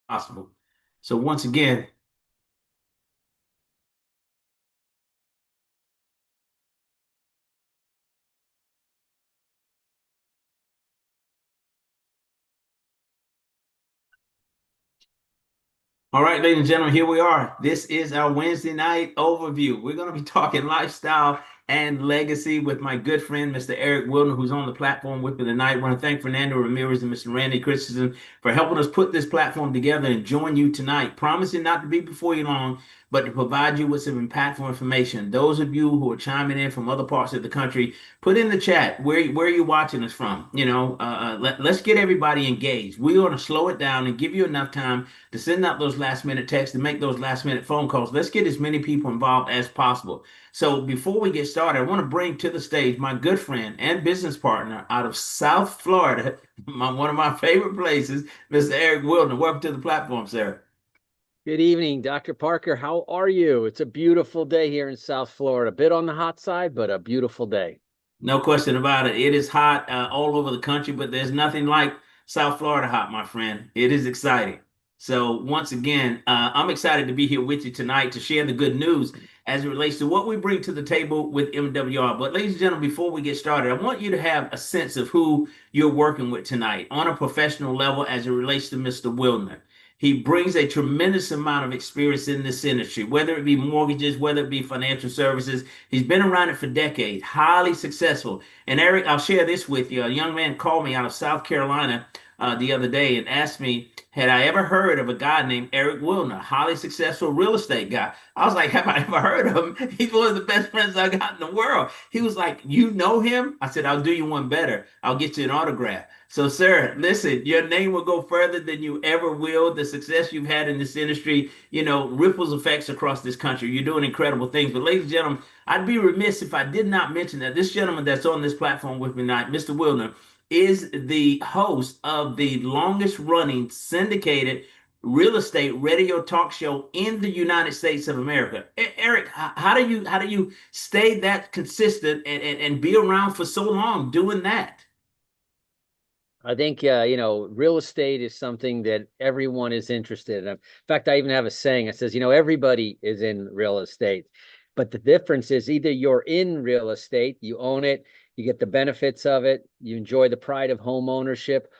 Possible. So once again, all right, ladies and gentlemen, here we are. This is our Wednesday night overview. We're going to be talking lifestyle and legacy with my good friend, Mr. Eric Wilner, who's on the platform with me tonight. I want to thank Fernando Ramirez and Mr. Randy Christensen for helping us put this platform together and join you tonight. Promising not to be before you long, but to provide you with some impactful information. Those of you who are chiming in from other parts of the country, put in the chat where you're watching us from. Let's get everybody engaged. We're going to slow it down and give you enough time to send out those last minute texts, to make those last minute phone calls. Let's get as many people involved as possible. So before we get started, I want to bring to the stage my good friend and business partner out of South Florida, one of my favorite places, Mr. Eric Wilner. Welcome to the platform, sir. Good evening, Dr. Parker. How are you? It's a beautiful day here in South Florida. A bit on the hot side, but a beautiful day. No question about it. It is hot all over the country, but there's nothing like South Florida hot, my friend. It is exciting. So once again, I'm excited to be here with you tonight to share the good news as it relates to what we bring to the table with MWR. But ladies and gentlemen, before we get started, I want you to have a sense of who you're working with tonight on a professional level as it relates to Mr. Wilner. He brings a tremendous amount of experience in this industry, whether it be mortgages, whether it be financial services. He's been around it for decades, highly successful. And Eric, I'll share this with you. A young man called me out of South Carolina the other day and asked me, had I ever heard of a guy named Eric Wilner, highly successful real estate guy? I was like, have I ever heard of him? He's one of the best friends I got in the world. He was like, you know him? I said, I'll do you one better. I'll get you an autograph. So, sir, listen, your name will go further than you ever will. The success you've had in this industry, ripples effects across this country. You're doing incredible things. But, ladies and gentlemen, I'd be remiss if I did not mention that this gentleman that's on this platform with me tonight, Mr. Wilner, is the host of the longest running syndicated real estate radio talk show in the United States of America. Eric, how do you stay that consistent and be around for so long doing that? I think, real estate is something that everyone is interested in. In fact, I even have a saying. It says, everybody is in real estate. But the difference is either you're in real estate, you own it, you get the benefits of it, you enjoy the pride of home ownership,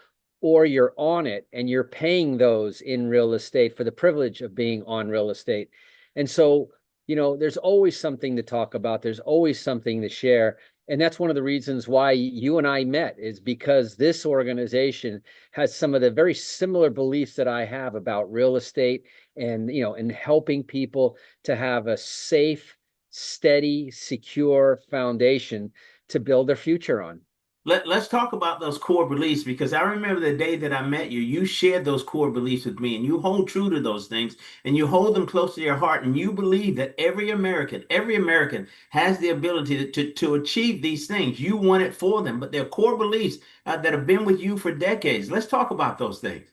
or you're on it and you're paying those in real estate for the privilege of being on real estate. And so, there's always something to talk about. There's always something to share. And that's one of the reasons why you and I met, is because this organization has some of the very similar beliefs that I have about real estate, and, and helping people to have a safe, steady, secure foundation to build their future on. Let's talk about those core beliefs because I remember the day that I met you, you shared those core beliefs with me and you hold true to those things and you hold them close to your heart and you believe that every American has the ability to achieve these things. You want it for them, but they're core beliefs that have been with you for decades. Let's talk about those things.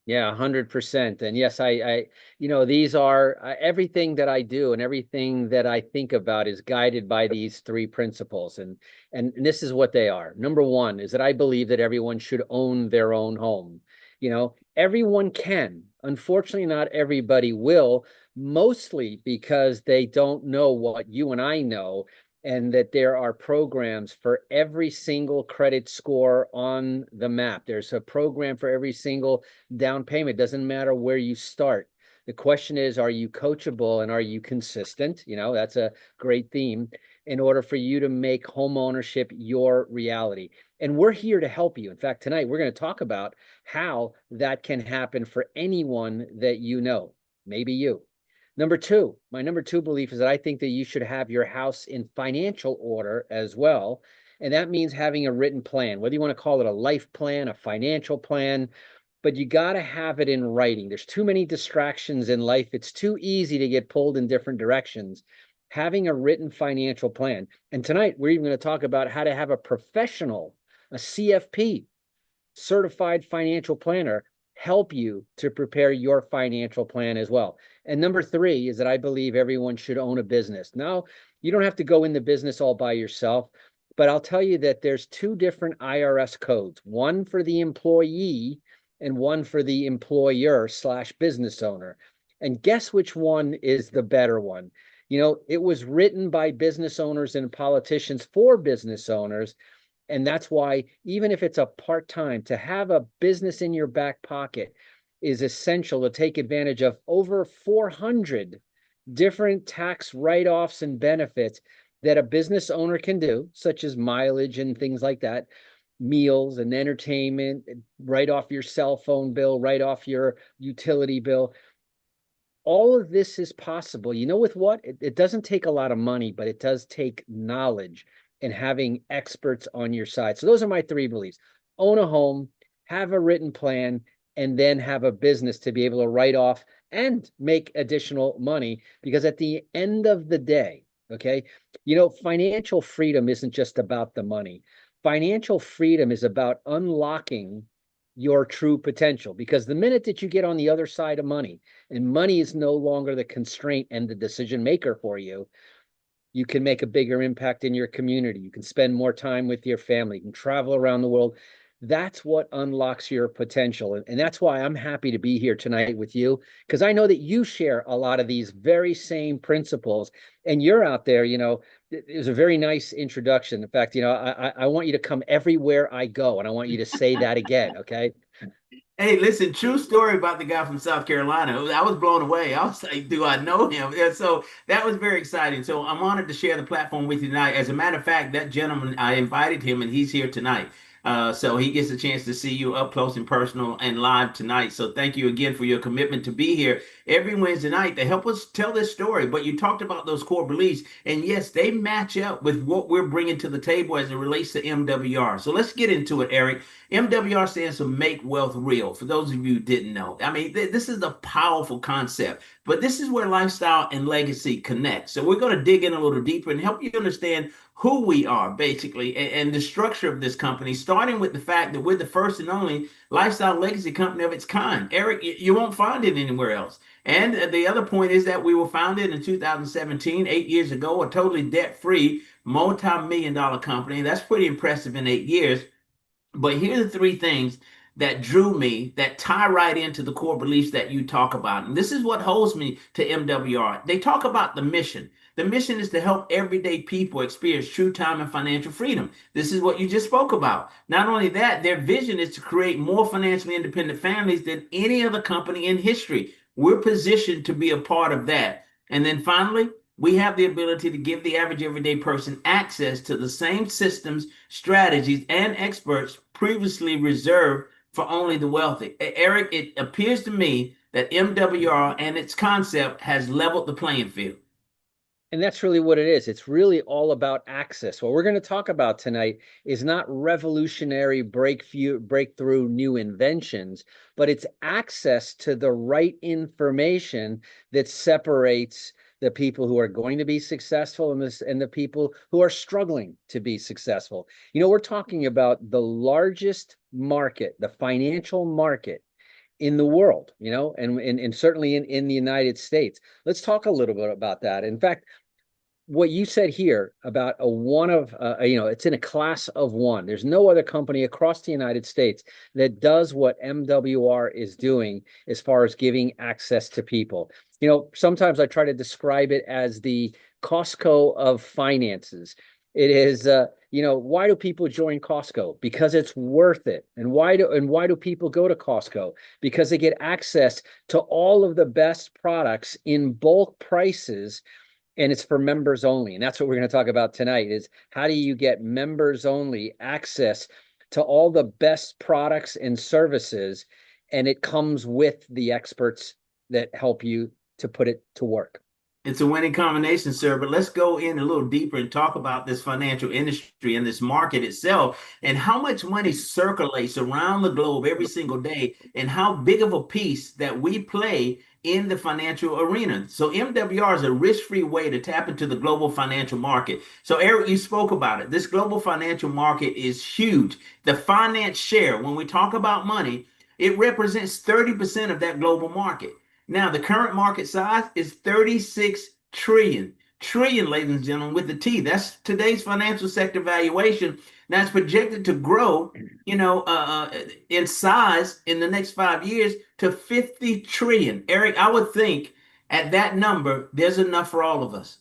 Yeah, 100%. And yes, these are everything that I do and everything that I think about is guided by these three principles. And this is what they are. Number one is that I believe that everyone should own their own home. Everyone can. Unfortunately, not everybody will, mostly because they don't know what you and I know, and that there are programs for every single credit score on the map. There's a program for every single down payment. Doesn't matter where you start. The question is, are you coachable and are you consistent? That's a great theme in order for you to make home ownership your reality. And we're here to help you. In fact, tonight we're going to talk about how that can happen for anyone that you know, maybe you. My number two belief is that I think that you should have your house in financial order as well. And that means having a written plan, whether you want to call it a life plan, a financial plan, but you got to have it in writing. There's too many distractions in life. It's too easy to get pulled in different directions. Having a written financial plan. And tonight, we're even going to talk about how to have a professional, a CFP, certified financial planner, help you to prepare your financial plan as well. And number three is that I believe everyone should own a business. Now, you don't have to go in the business all by yourself, but I'll tell you that there's two different IRS codes, one for the employee and one for the employer slash business owner. And guess which one is the better one? It was written by business owners and politicians for business owners. And that's why, even if it's a part-time, to have a business in your back pocket is essential to take advantage of over 400 different tax write-offs and benefits that a business owner can do, such as mileage and things like that, meals and entertainment, write off your cell phone bill, write off your utility bill. All of this is possible. With what? It doesn't take a lot of money, but it does take knowledge and having experts on your side. So those are my three beliefs. Own a home, have a written plan, and then have a business to be able to write off and make additional money. Because at the end of the day, okay, financial freedom isn't just about the money. Financial freedom is about unlocking your true potential, because the minute that you get on the other side of money and money is no longer the constraint and the decision maker for you, you can make a bigger impact in your community. You can spend more time with your family. You can travel around the world. That's what unlocks your potential. And that's why I'm happy to be here tonight with you, because I know that you share a lot of these very same principles. And you're out there, it was a very nice introduction. In fact, I want you to come everywhere I go, and I want you to say that again, okay? Hey, listen, true story about the guy from South Carolina. I was blown away. I was like, do I know him? Yeah, so that was very exciting. So I'm honored to share the platform with you tonight. As a matter of fact, that gentleman, I invited him and he's here tonight. So he gets a chance to see you up close and personal and live tonight. So thank you again for your commitment to be here every Wednesday night to help us tell this story. But you talked about those core beliefs, and yes, they match up with what we're bringing to the table as it relates to MWR. So let's get into it, Eric. MWR stands for Make Wealth Real. For those of you who didn't know, I mean, this is a powerful concept, but this is where lifestyle and legacy connect. So we're going to dig in a little deeper and help you understand who we are, basically, and the structure of this company, starting with the fact that we're the first and only lifestyle legacy company of its kind. Eric, you won't find it anywhere else. And the other point is that we were founded in 2017, 8 years ago, a totally debt-free, multi-million dollar company. That's pretty impressive in 8 years. But here are the three things that drew me that tie right into the core beliefs that you talk about. And this is what holds me to MWR. They talk about the mission. The mission is to help everyday people experience true time and financial freedom. This is what you just spoke about. Not only that, their vision is to create more financially independent families than any other company in history. We're positioned to be a part of that. And then finally, We have the ability to give the average everyday person access to the same systems, strategies, and experts previously reserved for only the wealthy. Eric, it appears to me that MWR and its concept has leveled the playing field. And that's really what it is. It's really all about access. What we're going to talk about tonight is not revolutionary breakthrough new inventions, but it's access to the right information that separates the people who are going to be successful in this and the people who are struggling to be successful. We're talking about the largest market, the financial market in the world, and certainly in the United States. Let's talk a little bit about that. In fact, what you said here about a one of it's in a class of one. There's no other company across the United States that does what MWR is doing as far as giving access to people. Sometimes I try to describe it as the Costco of finances. It is why do people join Costco? Because it's worth it. And why do people go to Costco? Because they get access to all of the best products in bulk prices, and it's for members only. And that's what we're going to talk about tonight is how do you get members only access to all the best products and services, and it comes with the experts that help you to put it to work. It's a winning combination, sir. But let's go in a little deeper and talk about this financial industry and this market itself and how much money circulates around the globe every single day and how big of a piece that we play in the financial arena. So MWR is a risk-free way to tap into the global financial market. So Eric, you spoke about it. This global financial market is huge. The finance share, when we talk about money, it represents 30% of that global market. Now, the current market size is 36 trillion. Trillion, ladies and gentlemen, with the T. That's today's financial sector valuation. Now, it's projected to grow, in size in the next 5 years to 50 trillion. Eric, I would think at that number, there's enough for all of us.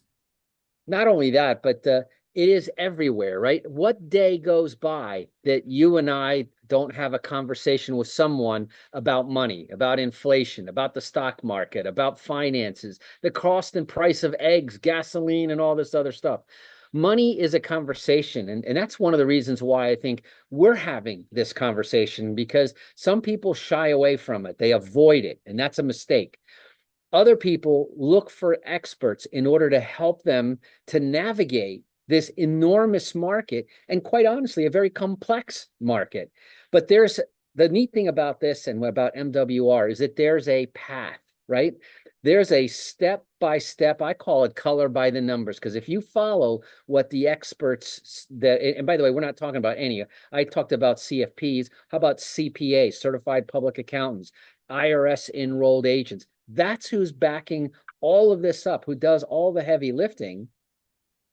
Not only that, but it is everywhere, right? What day goes by that you and I don't have a conversation with someone about money, about inflation, about the stock market, about finances, the cost and price of eggs, gasoline, and all this other stuff? Money is a conversation. And that's one of the reasons why I think we're having this conversation, because some people shy away from it. They avoid it, and that's a mistake. Other people look for experts in order to help them to navigate this enormous market, and quite honestly, a very complex market. But there's the neat thing about this and about MWR is that there's a path, right? There's a step by step, I call it color by the numbers, because if you follow what the experts and by the way, we're not talking about any, I talked about CFPs. How about CPAs, certified public accountants, IRS enrolled agents? That's who's backing all of this up, who does all the heavy lifting,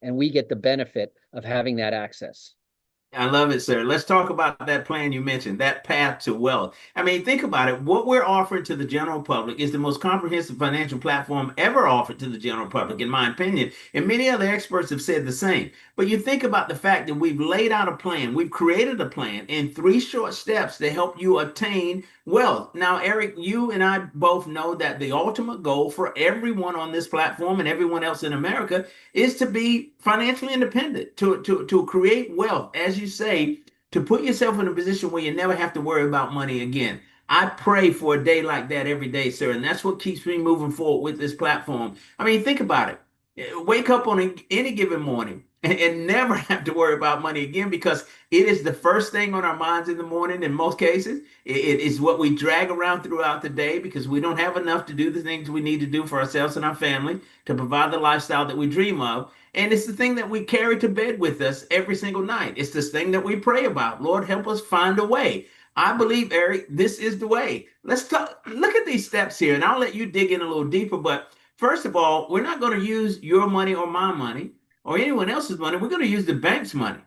and we get the benefit of having that access. I love it, sir. Let's talk about that plan you mentioned, that path to wealth. I mean, think about it. What we're offering to the general public is the most comprehensive financial platform ever offered to the general public, in my opinion. And many other experts have said the same. But you think about the fact that we've laid out a plan, we've created a plan in 3 short steps to help you attain wealth. Now, Eric, you and I both know that the ultimate goal for everyone on this platform and everyone else in America is to be financially independent, to create wealth, as you say, to put yourself in a position where you never have to worry about money again. I pray for a day like that every day, sir. And that's what keeps me moving forward with this platform. I mean, think about it. Wake up on any given morning and never have to worry about money again because it is the first thing on our minds in the morning in most cases. It is what we drag around throughout the day because we don't have enough to do the things we need to do for ourselves and our family to provide the lifestyle that we dream of. And it's the thing that we carry to bed with us every single night. It's this thing that we pray about. Lord, help us find a way. I believe, Eric, this is the way. Let's talk. Look at these steps here, and I'll let you dig in a little deeper. But first of all, we're not going to use your money or my money or anyone else's money. We're going to use the bank's money.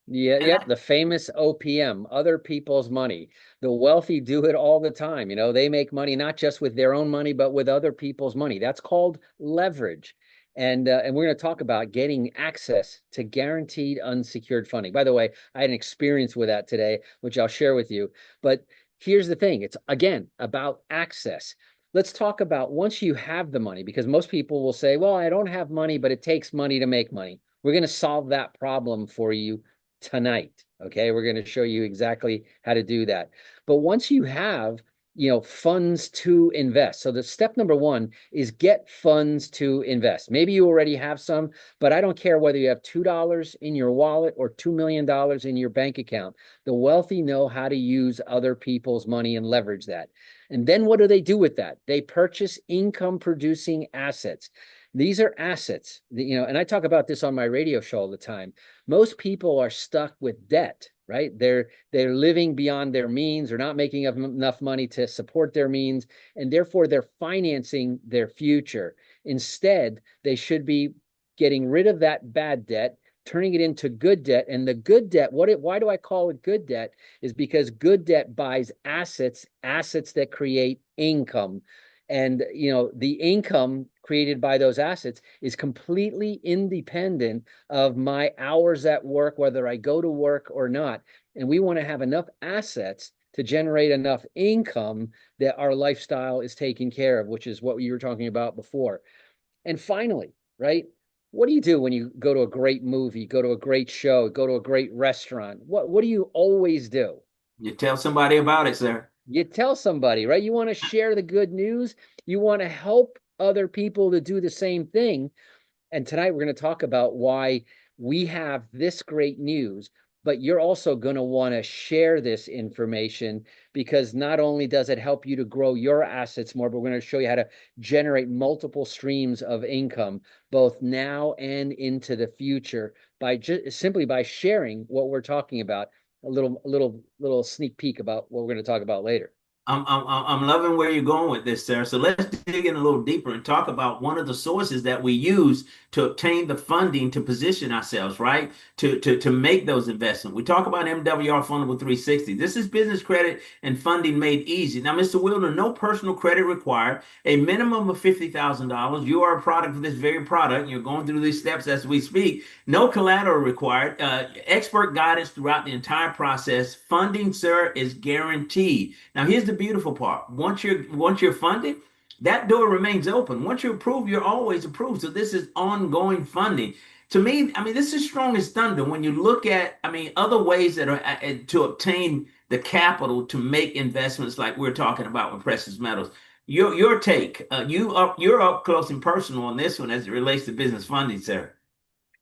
Yeah, And yep, the famous OPM, other people's money. The wealthy do it all the time. They make money not just with their own money, but with other people's money. That's called leverage. And we're going to talk about getting access to guaranteed unsecured funding. By the way, I had an experience with that today, which I'll share with you. But here's the thing. It's again about access. let's talk about once you have the money, because most people will say, well, I don't have money, but it takes money to make money. We're going to solve that problem for you tonight. Okay. We're going to show you exactly how to do that. But once you have, funds to invest. So the step number one is get funds to invest. Maybe you already have some, but I don't care whether you have $2 in your wallet or $2 million in your bank account. The wealthy know how to use other people's money and leverage that. And then what do they do with that? They purchase income producing assets. These are assets, and I talk about this on my radio show all the time. Most people are stuck with debt, right? They're living beyond their means. They're not making enough money to support their means, and therefore they're financing their future. Instead, they should be getting rid of that bad debt, turning it into good debt. And the good debt, why do I call it good debt? Is because good debt buys assets that create income. And the income created by those assets is completely independent of my hours at work, whether I go to work or not. And we want to have enough assets to generate enough income that our lifestyle is taken care of, which is what you were talking about before. And finally, right? What do you do when you go to a great movie, go to a great show, go to a great restaurant? What do you always do? You tell somebody about it, sir. You tell somebody, right? You want to share the good news. You want to help other people to do the same thing. And tonight we're going to talk about why we have this great news, but you're also going to want to share this information, because not only does it help you to grow your assets more, but we're going to show you how to generate multiple streams of income, both now and into the future, by simply by sharing what we're talking about. A little sneak peek about what we're going to talk about later. I'm loving where you're going with this, sir. So let's dig in a little deeper and talk about one of the sources that we use to obtain the funding to position ourselves, right? To make those investments. We talk about MWR Fundable 360. This is business credit and funding made easy. Now, Mr. Wilder, no personal credit required, a minimum of $50,000. You are a product of this very product. You're going through these steps as we speak. No collateral required. Expert guidance throughout the entire process. Funding, sir, is guaranteed. Now, here's the beautiful part. Once you're funded, that door remains open. Once you're approved, you're always approved. So this is ongoing funding. To me, I mean, this is strong as thunder when you look at, I mean, other ways that are to obtain the capital to make investments like we're talking about with precious metals. Your take, you're up close and personal on this one as it relates to business funding, sir.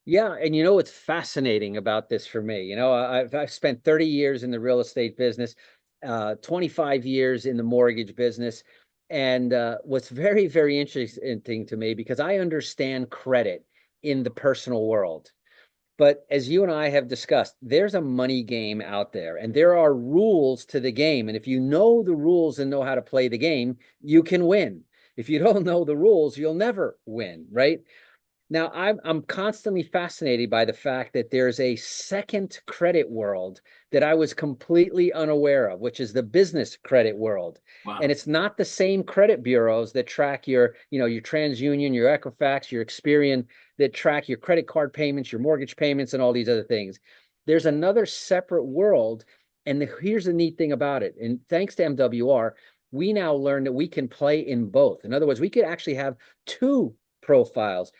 Yeah, and what's fascinating about this for me? I've spent 30 years in the real estate business, 25 years in the mortgage business. And what's very, very interesting to me, because I understand credit in the personal world. But as you and I have discussed, there's a money game out there, and there are rules to the game. And if you know the rules and know how to play the game, you can win. If you don't know the rules, you'll never win, right? Now, I'm constantly fascinated by the fact that there's a second credit world that I was completely unaware of, which is the business credit world. And Wow. it's not the same credit bureaus that track your TransUnion, your Equifax, your Experian, that track your credit card payments, your mortgage payments, and all these other things. There's another separate world. And here's the neat thing about it. And thanks to MWR, we now learn that we can play in both. In other words, we could actually have two profiles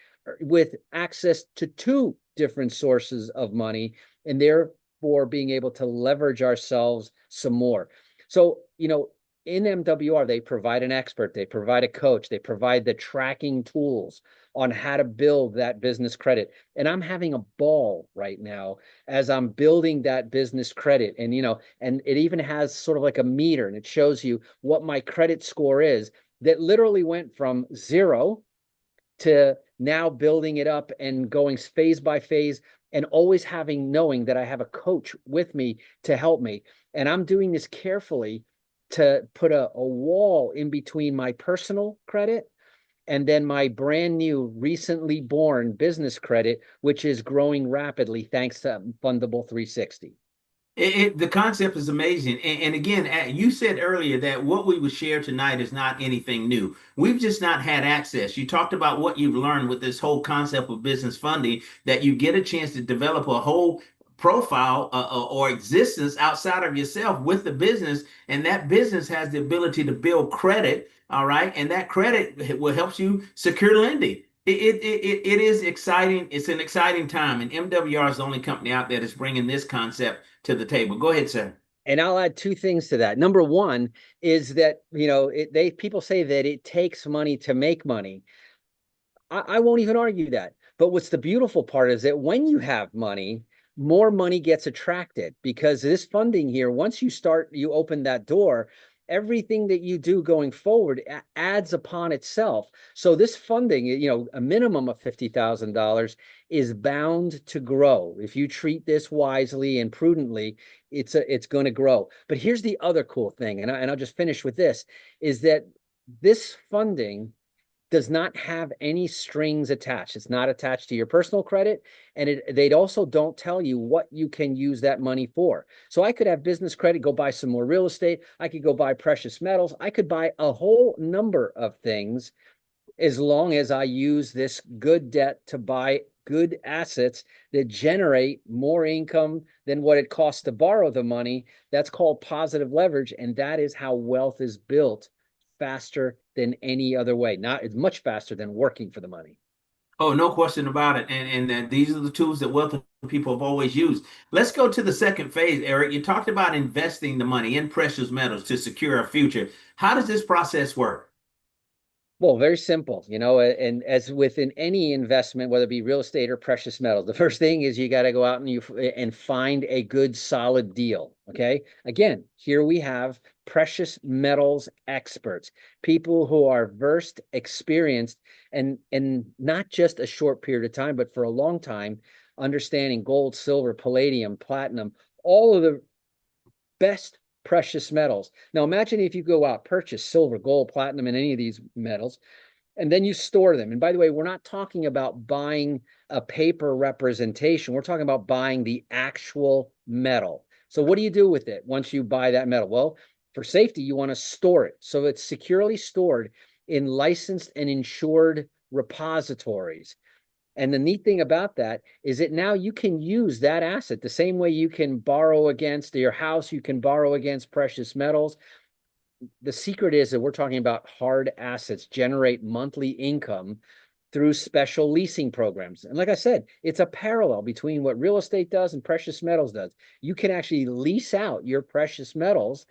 with access to two different sources of money, and therefore being able to leverage ourselves some more. So, in MWR, they provide an expert, they provide a coach, they provide the tracking tools on how to build that business credit. And I'm having a ball right now as I'm building that business credit. And, and it even has sort of like a meter, and it shows you what my credit score is, that literally went from 0 to now building it up and going phase by phase, and always knowing that I have a coach with me to help me. And I'm doing this carefully to put a wall in between my personal credit and then my brand new, recently born business credit, which is growing rapidly thanks to Fundable 360. The concept is amazing. And again, you said earlier that what we would share tonight is not anything new. We've just not had access. You talked about what you've learned with this whole concept of business funding, that you get a chance to develop a whole profile or existence outside of yourself with the business, and that business has the ability to build credit. All right, and that credit will help you secure lending. It is exciting. It's an exciting time, and MWR is the only company out there that's bringing this concept to the table. Go ahead, sir. And I'll add two things to that. Number one is that, people say that it takes money to make money. I won't even argue that. But what's the beautiful part is that when you have money, more money gets attracted because this funding here, once you open that door, everything that you do going forward adds upon itself. So this funding, a minimum of $50,000 is bound to grow. If you treat this wisely and prudently, it's going to grow. But here's the other cool thing, and I'll just finish with this, is that this funding does not have any strings attached. It's not attached to your personal credit, and they also don't tell you what you can use that money for. So I could have business credit, go buy some more real estate. I could go buy precious metals. I could buy a whole number of things as long as I use this good debt to buy good assets that generate more income than what it costs to borrow the money. That's called positive leverage, and that is how wealth is built faster than any other way. Not It's much faster than working for the money. Oh, no question about it. And that these are the tools that wealthy people have always used. Let's go to the second phase, Eric. You talked about investing the money in precious metals to secure our future. How does this process work? Well, very simple, and as within any investment, whether it be real estate or precious metals, the first thing is you got to go out and find a good solid deal. Okay. Again, here we have precious metals experts, people who are versed, experienced, and not just a short period of time, but for a long time, understanding gold, silver, palladium, platinum, all of the best precious metals. Now imagine if you go out, purchase silver, gold, platinum, and any of these metals, and then you store them. And by the way, we're not talking about buying a paper representation. We're talking about buying the actual metal. So what do you do with it once you buy that metal? Well, for safety, you want to store it so it's securely stored in licensed and insured repositories. And the neat thing about that is that now you can use that asset the same way you can borrow against your house, you can borrow against precious metals. The secret is that we're talking about hard assets, generate monthly income through special leasing programs. And like I said, it's a parallel between what real estate does and precious metals does. You can actually lease out your precious metals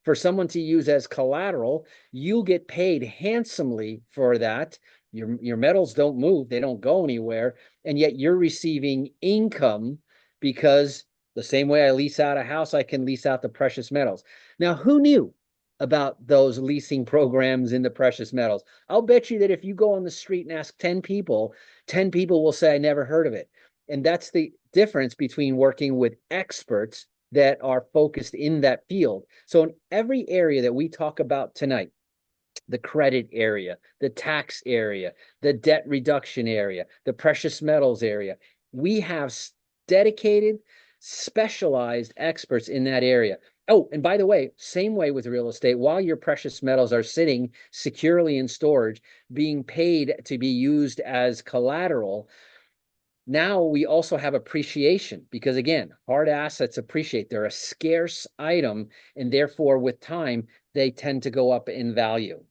for someone to use as collateral. You'll get paid handsomely for that. Your metals don't move, they don't go anywhere, and yet you're receiving income because the same way I lease out a house, I can lease out the precious metals. Now, who knew about those leasing programs in the precious metals? I'll bet you that if you go on the street and ask 10 people, 10 people will say, I never heard of it. And that's the difference between working with experts that are focused in that field. So in every area that we talk about tonight, the credit area, the tax area, the debt reduction area, the precious metals area, we have dedicated, specialized experts in that area. Oh, and by the way, same way with real estate, while your precious metals are sitting securely in storage, being paid to be used as collateral, now we also have appreciation because, again, hard assets appreciate. They're a scarce item, and therefore, with time, they tend to go up in value.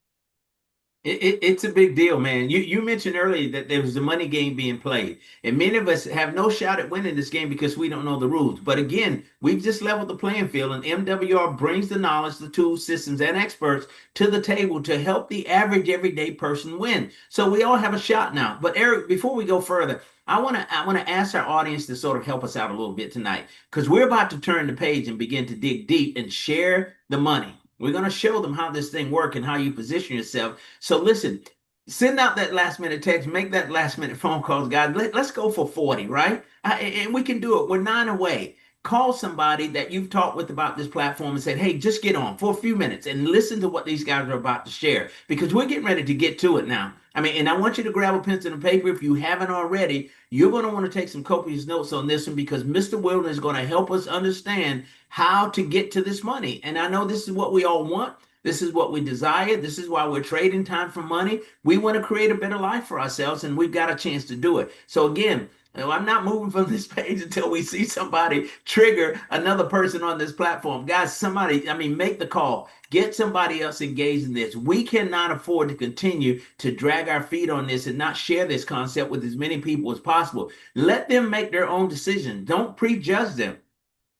It's a big deal, man. You mentioned earlier that there was a money game being played, and many of us have no shot at winning this game because we don't know the rules. But again, we've just leveled the playing field, and MWR brings the knowledge, the tools, systems, and experts to the table to help the average everyday person win. So we all have a shot now. But Eric, before we go further, I want to ask our audience to sort of help us out a little bit tonight because we're about to turn the page and begin to dig deep and share the money. We're going to show them how this thing works and how you position yourself. So listen, send out that last minute text, make that last minute phone calls, guys. Let's go for 40, right? And we can do it. We're 9 away. Call somebody that you've talked with about this platform and said, hey, just get on for a few minutes and listen to what these guys are about to share because we're getting ready to get to it now. I mean, and I want you to grab a pencil and paper if you haven't already. You're going to want to take some copious notes on this one because Mr. Wilden is going to help us understand how to get to this money. And I know this is what we all want. This is what we desire. This is why we're trading time for money. We want to create a better life for ourselves, and we've got a chance to do it. So again, And I'm not moving from this page until we see somebody trigger another person on this platform. Guys, somebody, I mean, make the call. Get somebody else engaged in this. We cannot afford to continue to drag our feet on this and not share this concept with as many people as possible. Let them make their own decision. Don't prejudge them.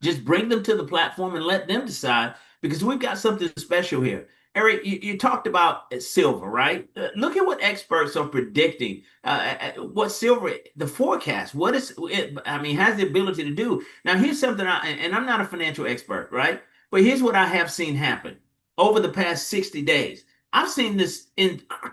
Just bring them to the platform and let them decide because we've got something special here. Eric, you talked about silver, right? Look at what experts are predicting. What silver, the forecast, what is it, I mean, has the ability to do. Now, here's something, and I'm not a financial expert, right? But here's what I have seen happen over the past 60 days. I've seen this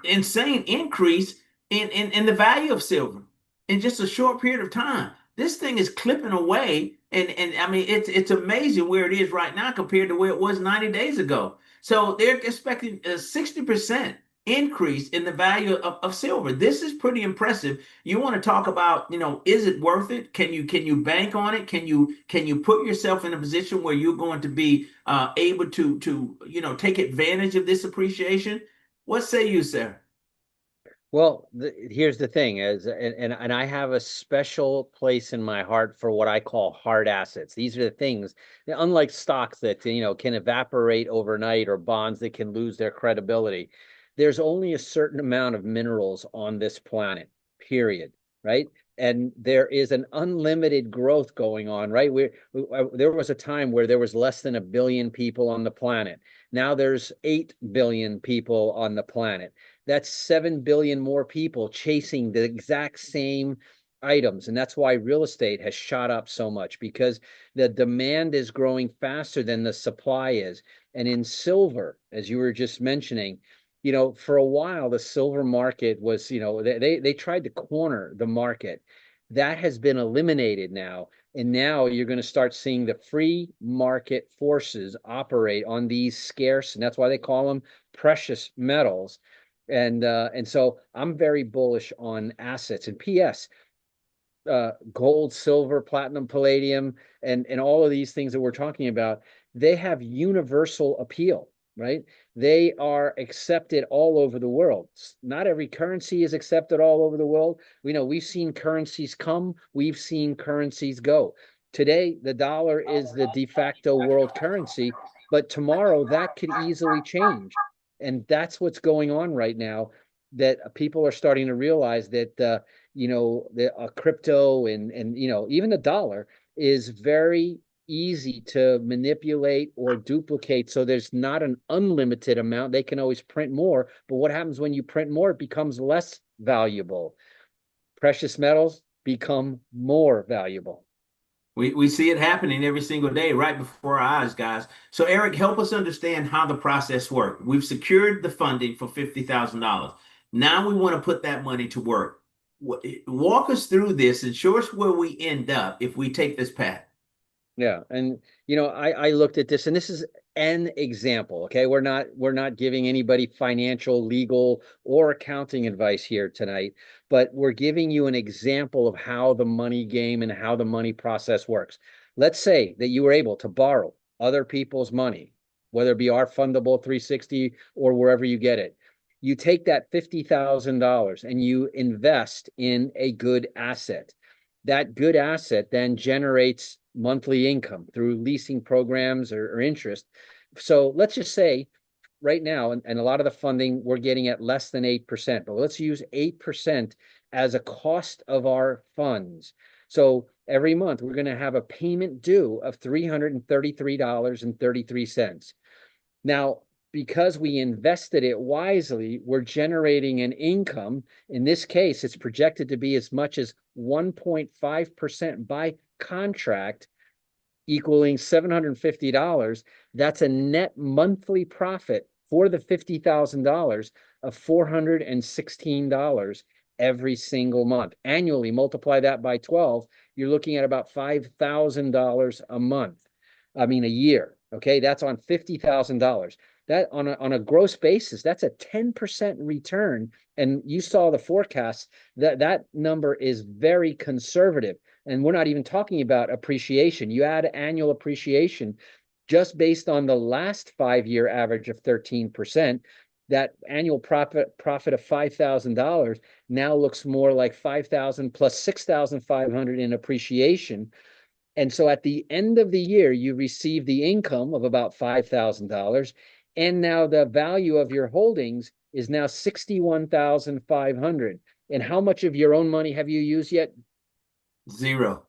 insane increase in the value of silver in just a short period of time. This thing is clipping away, and I mean it's amazing where it is right now compared to where it was 90 days ago. So they're expecting a 60% increase in the value of silver. This is pretty impressive. You want to talk about, is it worth it? Can you bank on it? Can you put yourself in a position where you're going to be able to take advantage of this appreciation? What say you, sir? Well, here's the thing is, and I have a special place in my heart for what I call hard assets. These are the things, unlike stocks that, can evaporate overnight or bonds that can lose their credibility. There's only a certain amount of minerals on this planet, period, right? And there is an unlimited growth going on, right? There was a time where there was less than 1 billion people on the planet. Now there's 8 billion people on the planet. That's 7 billion more people chasing the exact same items. And that's why real estate has shot up so much, because the demand is growing faster than the supply is. And in silver, as you were just mentioning, for a while, the silver market was, they tried to corner the market. That has been eliminated now. And now you're going to start seeing the free market forces operate on these scarce, and that's why they call them precious metals. And so I'm very bullish on assets. And P.S. Gold, silver, platinum, palladium, and all of these things that we're talking about, they have universal appeal, right? They are accepted all over the world. Not every currency is accepted all over the world. We know we've seen currencies come, we've seen currencies go. Today, the dollar is the de facto world currency, but tomorrow that could easily change. And that's what's going on right now, that people are starting to realize that the crypto and even the dollar is very easy to manipulate or duplicate. So there's not an unlimited amount. They can always print more, but what happens when you print more? It becomes less valuable. Precious metals become more valuable. We see it happening every single day right before our eyes, guys. So, Eric, help us understand how the process works. We've secured the funding for $50,000. Now we want to put that money to work. Walk us through this and show us where we end up if we take this path. Yeah, and I looked at this, and this is an example. Okay, we're not giving anybody financial, legal, or accounting advice here tonight, but we're giving you an example of how the money game and how the money process works. Let's say that you were able to borrow other people's money, whether it be our fundable 360 or wherever you get it. You take that $50,000 and you invest in a good asset. That good asset then generates monthly income through leasing programs or interest. So let's just say right now, and a lot of the funding we're getting at less than 8%, but let's use 8% as a cost of our funds. So every month we're going to have a payment due of $333.33. Now, because we invested it wisely, we're generating an income. In this case, it's projected to be as much as 1.5% by contract, equaling $750. That's a net monthly profit for the $50,000 of $416 every single month. Annually, multiply that by 12, you're looking at about $5,000 a month. I mean, a year. Okay, that's on $50,000. That on a gross basis, that's a 10% return. And you saw the forecast, that number is very conservative. And we're not even talking about appreciation. You add annual appreciation just based on the last 5-year average of 13%. that annual profit of $5,000 now looks more like 5,000 plus 6,500 in appreciation. And so at the end of the year, you receive the income of about $5,000. And now the value of your holdings is now 61,500. And how much of your own money have you used yet? Zero.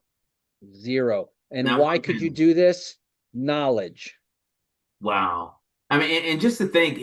Zero. And Not why one could you penny. do this? Knowledge. Wow. I mean, and just to think,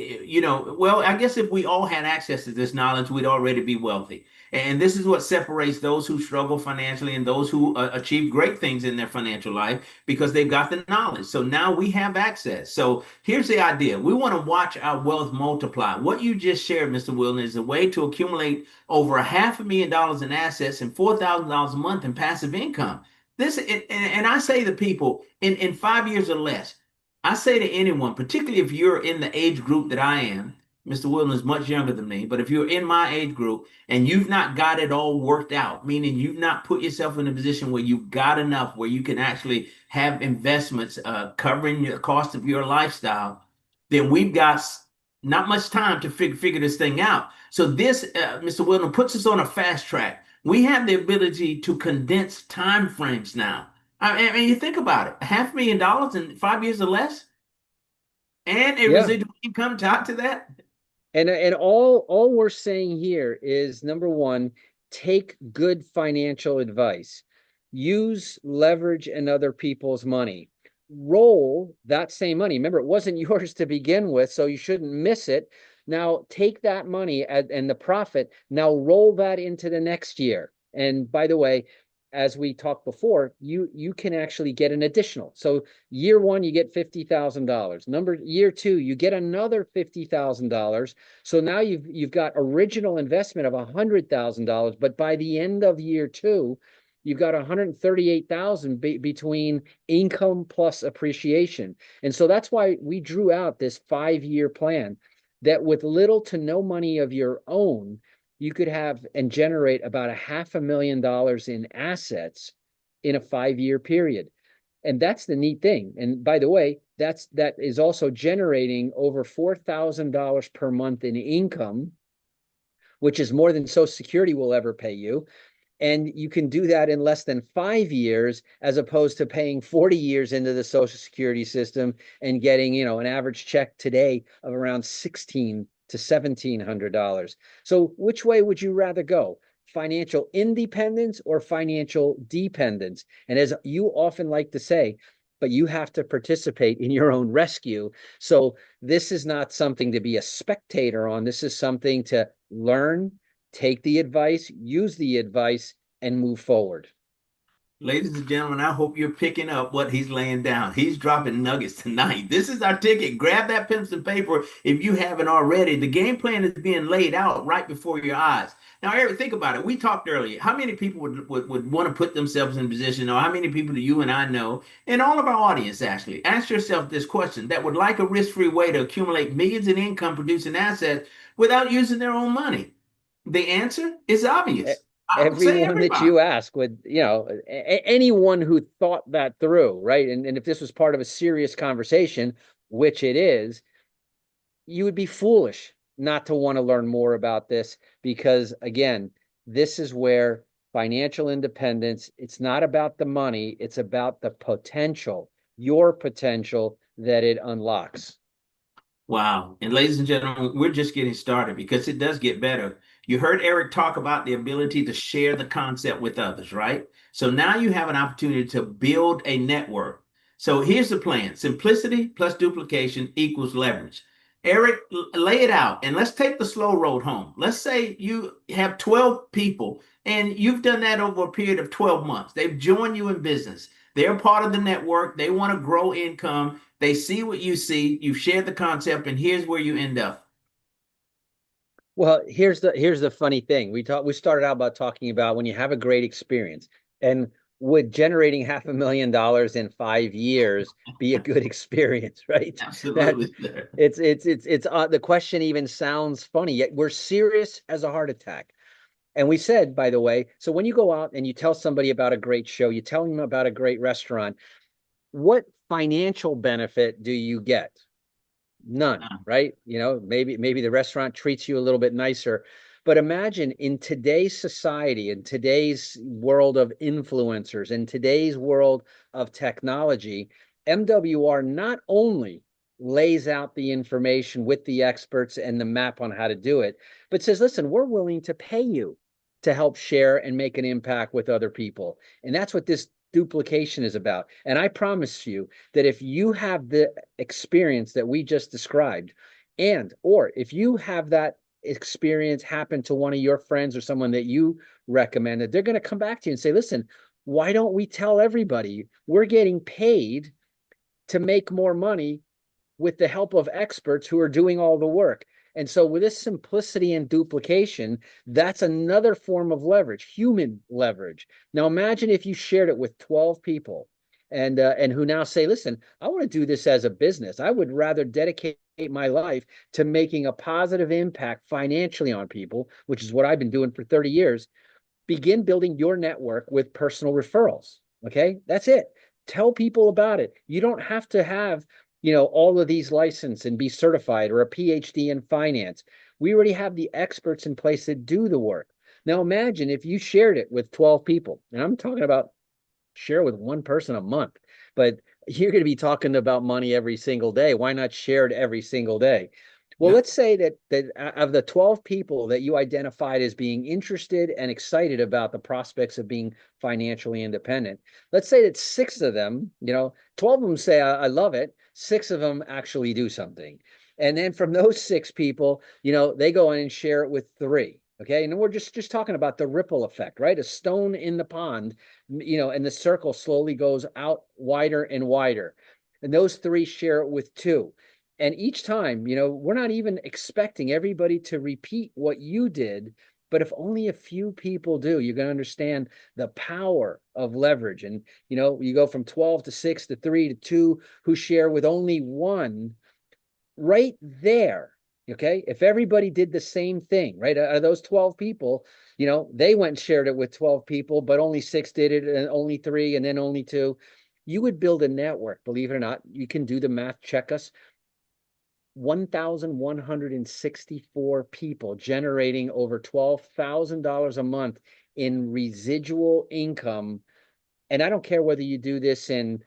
well, I guess if we all had access to this knowledge, we'd already be wealthy. And this is what separates those who struggle financially and those who achieve great things in their financial life because they've got the knowledge. So now we have access. So here's the idea. We want to watch our wealth multiply. What you just shared, Mr. Wilson, is a way to accumulate over $500,000 in assets and $4,000 a month in passive income. This, and I say to people in 5 years or less, I say to anyone, particularly if you're in the age group that I am, Mr. Wilson is much younger than me, but if you're in my age group and you've not got it all worked out, meaning you've not put yourself in a position where you've got enough where you can actually have investments covering the cost of your lifestyle, then we've got not much time to figure this thing out. So this, Mr. Wilson, puts us on a fast track. We have the ability to condense time frames now. I mean, you think about it, $500,000 in 5 years or less, and a Yeah. residual income tied to that. And all we're saying here is number one, take good financial advice. Use leverage and other people's money. Roll that same money. Remember, it wasn't yours to begin with, so you shouldn't miss it. Now take that money and the profit, now roll that into the next year. And by the way, as we talked before, you can actually get an additional. So year one, you get $50,000. Year two, you get another $50,000. So now you've got original investment of $100,000, but by the end of year two, you've got 138,000 between income plus appreciation. And so that's why we drew out this 5-year plan that with little to no money of your own, you could have and generate about $500,000 in assets in a 5-year period. And that's the neat thing. And by the way, that is also generating over $4,000 per month in income, which is more than Social Security will ever pay you. And you can do that in less than 5 years, as opposed to paying 40 years into the Social Security system and getting, an average check today of around $1,600 to $1,700. So which way would you rather go? Financial independence or financial dependence? And as you often like to say, but you have to participate in your own rescue. So this is not something to be a spectator on. This is something to learn, take the advice, use the advice, and move forward. Ladies and gentlemen, I hope you're picking up what he's laying down. He's dropping nuggets tonight. This is our ticket. Grab that pencil and paper if you haven't already. The game plan is being laid out right before your eyes. Now, Eric, think about it. We talked earlier. How many people would want to put themselves in a position, or how many people do you and I know, and all of our audience actually, ask yourself this question, that would like a risk-free way to accumulate millions in income producing assets without using their own money? The answer is obvious. I would say Everyone that everybody. you ask would, anyone who thought that through, right? And if this was part of a serious conversation, which it is, you would be foolish not to want to learn more about this because, again, this is where financial independence, it's not about the money, it's about the potential, your potential that it unlocks. Wow. And ladies and gentlemen, we're just getting started because it does get better. You heard Eric talk about the ability to share the concept with others, right? So now you have an opportunity to build a network. So here's the plan. Simplicity plus duplication equals leverage. Eric, lay it out and let's take the slow road home. Let's say you have 12 people and you've done that over a period of 12 months. They've joined you in business. They're part of the network. They want to grow income. They see what you see. You've shared the concept, and here's where you end up. Well, here's the funny thing. We started out about talking about when you have a great experience, and would generating $500,000 in 5 years be a good experience, right? That Absolutely, sir. it's the question even sounds funny, yet we're serious as a heart attack. And we said, by the way, so when you go out and you tell somebody about a great show, you tell them about a great restaurant, what financial benefit do you get? None, right? Maybe the restaurant treats you a little bit nicer. But imagine in today's society, in today's world of influencers, in today's world of technology, MWR not only lays out the information with the experts and the map on how to do it, but says, listen, we're willing to pay you to help share and make an impact with other people. And that's what this duplication is about. And I promise you that if you have the experience that we just described, and or if you have that experience happen to one of your friends or someone that you recommended, they're going to come back to you and say, listen, why don't we tell everybody we're getting paid to make more money with the help of experts who are doing all the work? And so with this simplicity and duplication, that's another form of leverage, human leverage. Now imagine if you shared it with 12 people and who now say, listen, I want to do this as a business. I would rather dedicate my life to making a positive impact financially on people, which is what I've been doing for 30 years. Begin building your network with personal referrals. Okay, that's it. Tell people about it. You don't have to have all of these license and be certified or a PhD in finance. We already have the experts in place that do the work. Now imagine if you shared it with 12 people, and I'm talking about share with one person a month, but you're going to be talking about money every single day. Why not share it every single day? Well, Yeah. let's say that of the 12 people that you identified as being interested and excited about the prospects of being financially independent, let's say that six of them, 12 of them say, I love it. Six of them actually do something. And then from those six people, they go in and share it with three. Okay. And we're just talking about the ripple effect, right? A stone in the pond, and the circle slowly goes out wider and wider. And those three share it with two. And each time, we're not even expecting everybody to repeat what you did, but if only a few people do, you're going to understand the power of leverage. And, you go from 12 to 6 to 3 to 2 who share with only one right there. Okay. If everybody did the same thing, right? Out of those 12 people, they went and shared it with 12 people, but only six did it and only three and then only two. You would build a network, believe it or not. You can do the math, check us. 1,164 people generating over $12,000 a month in residual income. And I don't care whether you do this in,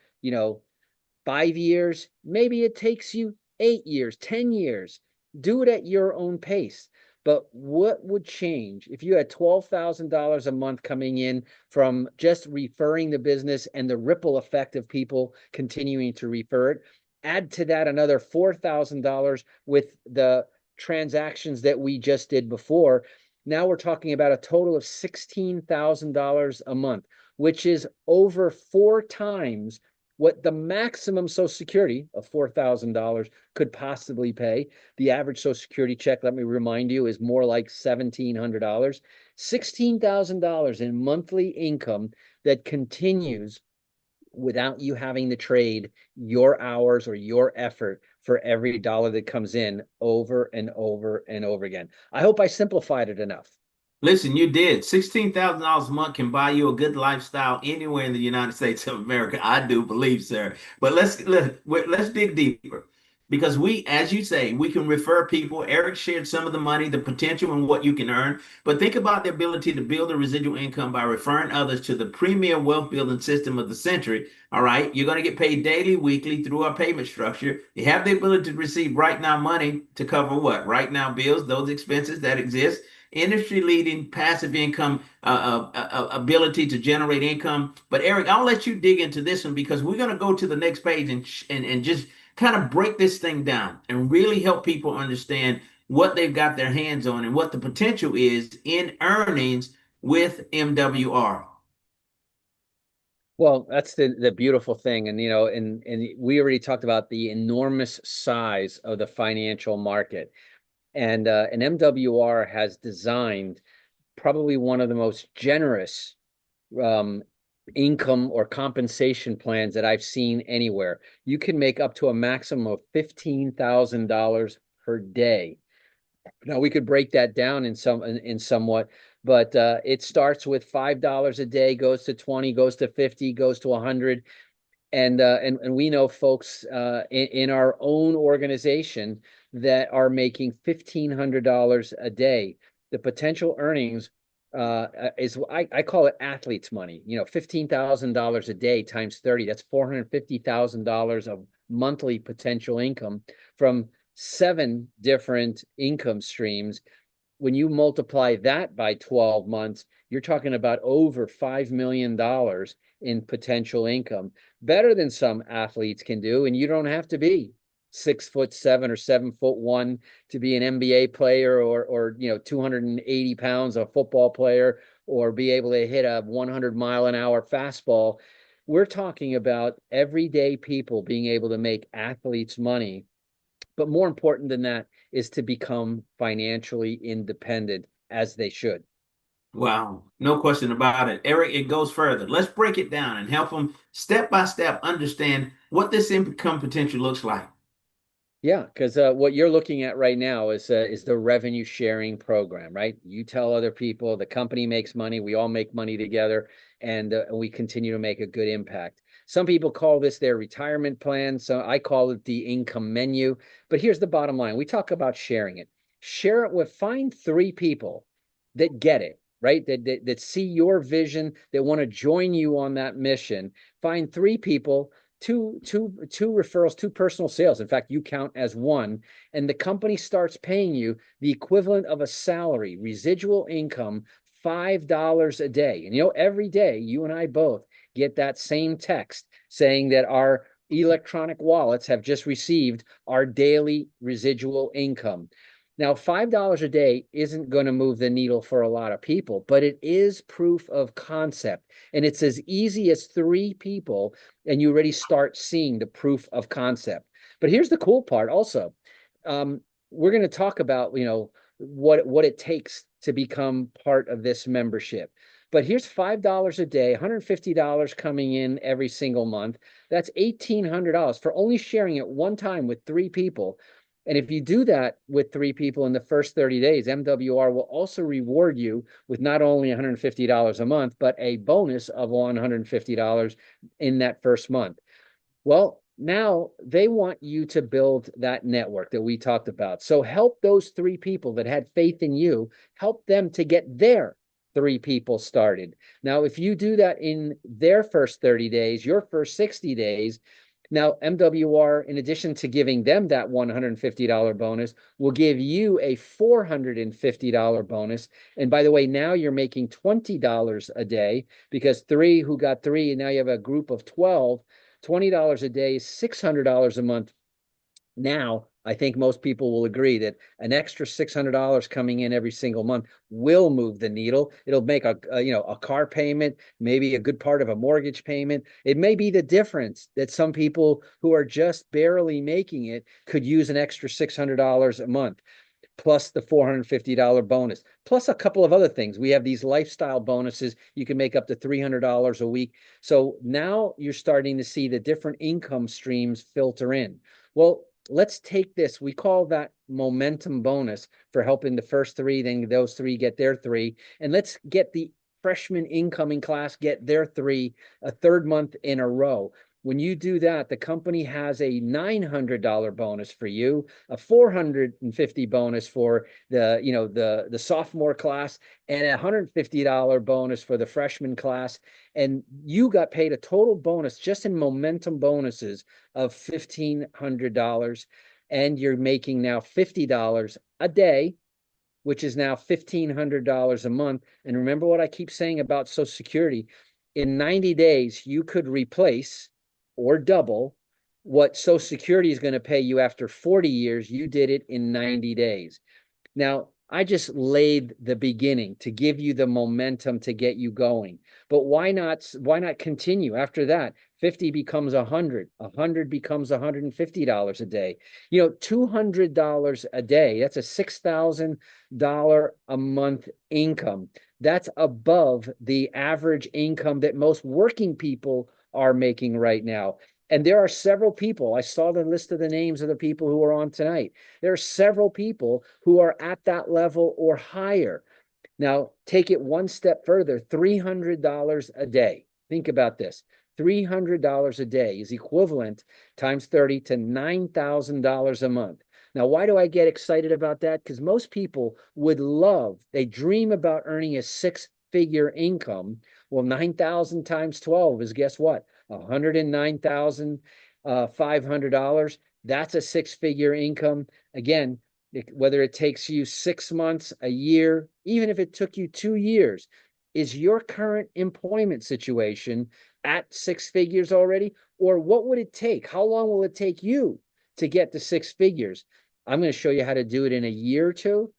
5 years, maybe it takes you 8 years, 10 years. Do it at your own pace. But what would change if you had $12,000 a month coming in from just referring the business and the ripple effect of people continuing to refer it? Add to that another $4,000 with the transactions that we just did before. Now we're talking about a total of $16,000 a month, which is over 4 times what the maximum Social Security of $4,000 could possibly pay. The average Social Security check, let me remind you, is more like $1,700. $16,000 in monthly income that continues without you having to trade your hours or your effort for every dollar that comes in over and over and over again. I hope I simplified it enough. Listen, you did. $16,000 a month can buy you a good lifestyle anywhere in the United States of America. I do believe, sir. But let's dig deeper because as you say, we can refer people. Eric shared some of the money, the potential, and what you can earn. But think about the ability to build a residual income by referring others to the premier wealth building system of the century. All right, you're going to get paid daily, weekly through our payment structure. You have the ability to receive right now money to cover what? Right now bills, those expenses that exist, industry leading passive income ability to generate income. But Eric, I'll let you dig into this one because we're going to go to the next page and just kind of break this thing down and really help people understand what they've got their hands on and what the potential is in earnings with MWR. Well, that's the beautiful thing. And and we already talked about the enormous size of the financial market. And MWR has designed probably one of the most generous um, income or compensation plans that I've seen anywhere. You can make up to a maximum of $15,000 per day. Now we could break that down in somewhat, but it starts with $5 a day, goes to 20, goes to 50, goes to 100. And we know folks in our own organization that are making $1,500 a day. The potential earnings is I call it athlete's money. You know, $15,000 a day times 30. That's $450,000 of monthly potential income from 7 different income streams. When you multiply that by 12 months, you're talking about over $5 million in potential income, better than some athletes can do. And you don't have to be 6'7" or 7'1" to be an NBA player, or 280 pounds, a football player, or be able to hit a 100-mile-an-hour fastball. We're talking about everyday people being able to make athletes money. But more important than that is to become financially independent, as they should. Wow, no question about it. Eric, it goes further. Let's break it down and help them step by step understand what this income potential looks like. Yeah, because what you're looking at right now is the revenue sharing program, right? You tell other people, the company makes money, we all make money together, and we continue to make a good impact. Some people call this their retirement plan, so I call it the income menu. But here's the bottom line: we talk about sharing it. Share it with Find 3 people that get it, right? That see your vision, that want to join you on that mission. Find 3 people, two referrals, 2 personal sales. In fact, you count as one, and the company starts paying you the equivalent of a salary, residual income, $5 a day. And every day you and I both get that same text saying that our electronic wallets have just received our daily residual income. Now, $5 a day isn't going to move the needle for a lot of people, but it is proof of concept. And it's as easy as 3 people, and you already start seeing the proof of concept. But here's the cool part also. We're going to talk about, what it takes to become part of this membership. But here's $5 a day, $150 coming in every single month. That's $1,800 for only sharing it one time with 3 people. And if you do that with 3 people in the first 30 days, MWR will also reward you with not only $150 a month, but a bonus of $150 in that first month. Well, now they want you to build that network that we talked about. So help those 3 people that had faith in you, help them to get their 3 people started. Now, if you do that in their first 30 days, your first 60 days, now, MWR, in addition to giving them that $150 bonus, will give you a $450 bonus. And by the way, now you're making $20 a day, because 3 who got 3, and now you have a group of 12. $20 a day is $600 a month. Now, I think most people will agree that an extra $600 coming in every single month will move the needle. It'll make a car payment, maybe a good part of a mortgage payment. It may be the difference that some people who are just barely making it could use an extra $600 a month, plus the $450 bonus, plus a couple of other things. We have these lifestyle bonuses. You can make up to $300 a week. So now you're starting to see the different income streams filter in. Well, let's take this. We call that momentum bonus for helping the first 3, then those 3 get their 3. And let's get the freshman incoming class get their 3 a 3rd month in a row. When you do that, the company has a $900 bonus for you, a $450 bonus for the sophomore class, and a $150 bonus for the freshman class. And you got paid a total bonus just in momentum bonuses of $1,500. And you're making now $50 a day, which is now $1,500 a month. And remember what I keep saying about Social Security. In 90 days, you could replace or double what Social Security is going to pay you after 40 years. You did it in 90 days. Now, I just laid the beginning to give you the momentum to get you going. But why not continue after that? 50 becomes 100, 100 becomes $150 a day. $200 a day, that's a $6,000 a month income. That's above the average income that most working people are making right now. And there are several people, I saw the list of the names of the people who are on tonight. There are several people who are at that level or higher. Now, take it one step further, $300 a day. Think about this. $300 a day is equivalent times 30 to $9,000 a month. Now, why do I get excited about that? Because most people would love, they dream about earning a six-figure income. Well, 9,000 times 12 is, guess what? $109,500. That's a six-figure income. Again, whether it takes you 6 months, a year, even if it took you 2 years, is your current employment situation at six figures already? Or what would it take? How long will it take you to get to six figures? I'm going to show you how to do it in a year or two.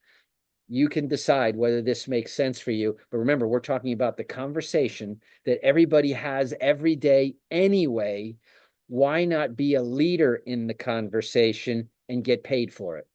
You can decide whether this makes sense for you. But remember, we're talking about the conversation that everybody has every day anyway. Why not be a leader in the conversation and get paid for it?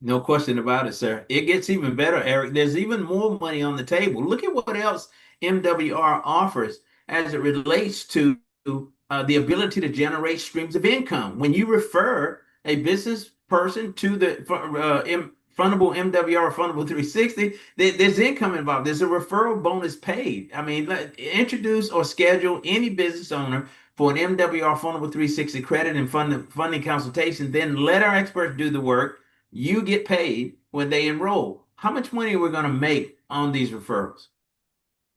No question about it, sir. It gets even better, Eric. There's even more money on the table. Look at what else MWR offers as it relates to the ability to generate streams of income. When you refer a business person to the fundable MWR fundable 360, there's income involved. There's a referral bonus paid. I mean, introduce or schedule any business owner for an MWR fundable 360 credit and funding consultation. Then let our experts do the work. You get paid when they enroll. How much money are we going to make on these referrals?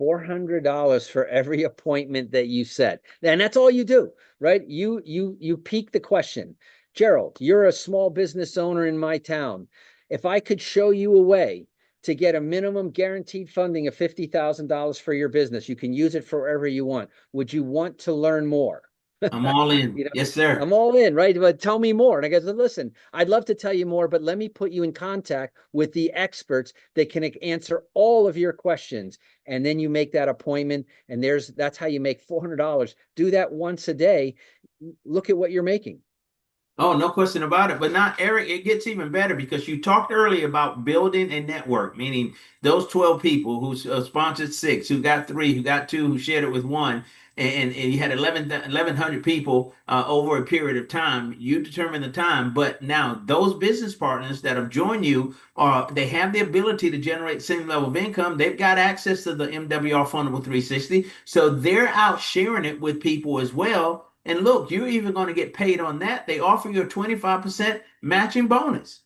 $400 for every appointment that you set. And that's all you do, right? You pique the question. Gerald, you're a small business owner in my town. If I could show you a way to get a minimum guaranteed funding of $50,000 for your business, you can use it for wherever you want. Would you want to learn more? I'm all in. You know, Yes, sir. I'm all in, right? But tell me more. And I go, listen, I'd love to tell you more, but let me put you in contact with the experts that can answer all of your questions. And then you make that appointment, and that's how you make $400. Do that once a day. Look at what you're making. Oh, no question about it. But now, Eric, it gets even better because you talked earlier about building a network, meaning those 12 people who sponsored six, who got three, who got two, who shared it with one, and you had 1,100 people over a period of time. You determine the time. But now those business partners that have joined you they have the ability to generate same level of income. They've got access to the MWR Fundable 360. So they're out sharing it with people as well. And look, you're even going to get paid on that. They offer you a 25% matching bonus.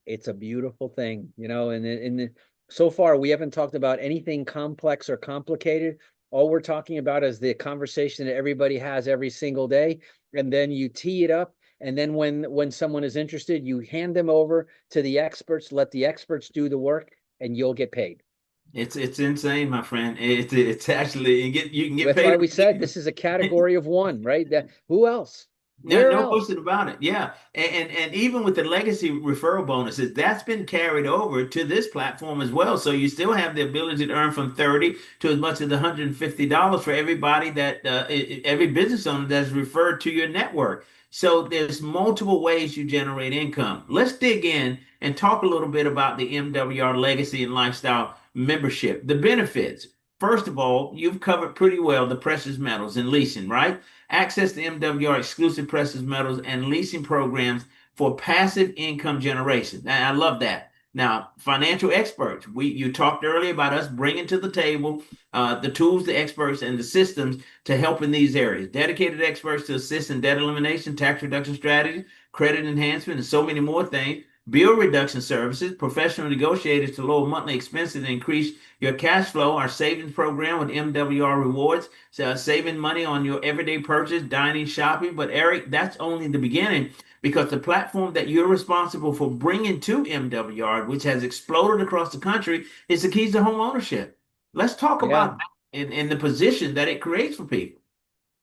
It's a beautiful thing, and so far we haven't talked about anything complex or complicated. All we're talking about is the conversation that everybody has every single day, and then you tee it up, and then when someone is interested, you hand them over to the experts, let the experts do the work, and you'll get paid. It's insane, my friend. It's actually you can get That's paid. why we said this is a category of one, right? Who else? No, Where no else? question about it. Yeah. And even with the legacy referral bonuses, that's been carried over to this platform as well. So you still have the ability to earn from 30 to as much as $150 for everybody every business owner that's referred to your network. So there's multiple ways you generate income. Let's dig in and talk a little bit about the MWR Legacy and Lifestyle membership. The benefits. First of all, you've covered pretty well the precious metals and leasing, right? Access to MWR exclusive precious metals and leasing programs for passive income generation. I love that. Now, financial experts. You talked earlier about us bringing to the table the tools, the experts, and the systems to help in these areas. Dedicated experts to assist in debt elimination, tax reduction strategies, credit enhancement, and so many more things. Bill reduction services, professional negotiators to lower monthly expenses and increase your cash flow. Our savings program with MWR Rewards, so saving money on your everyday purchase, dining, shopping. But Eric, that's only the beginning because the platform that you're responsible for bringing to MWR, which has exploded across the country, is the keys to home ownership. Let's talk Yeah. about that in the position that it creates for people.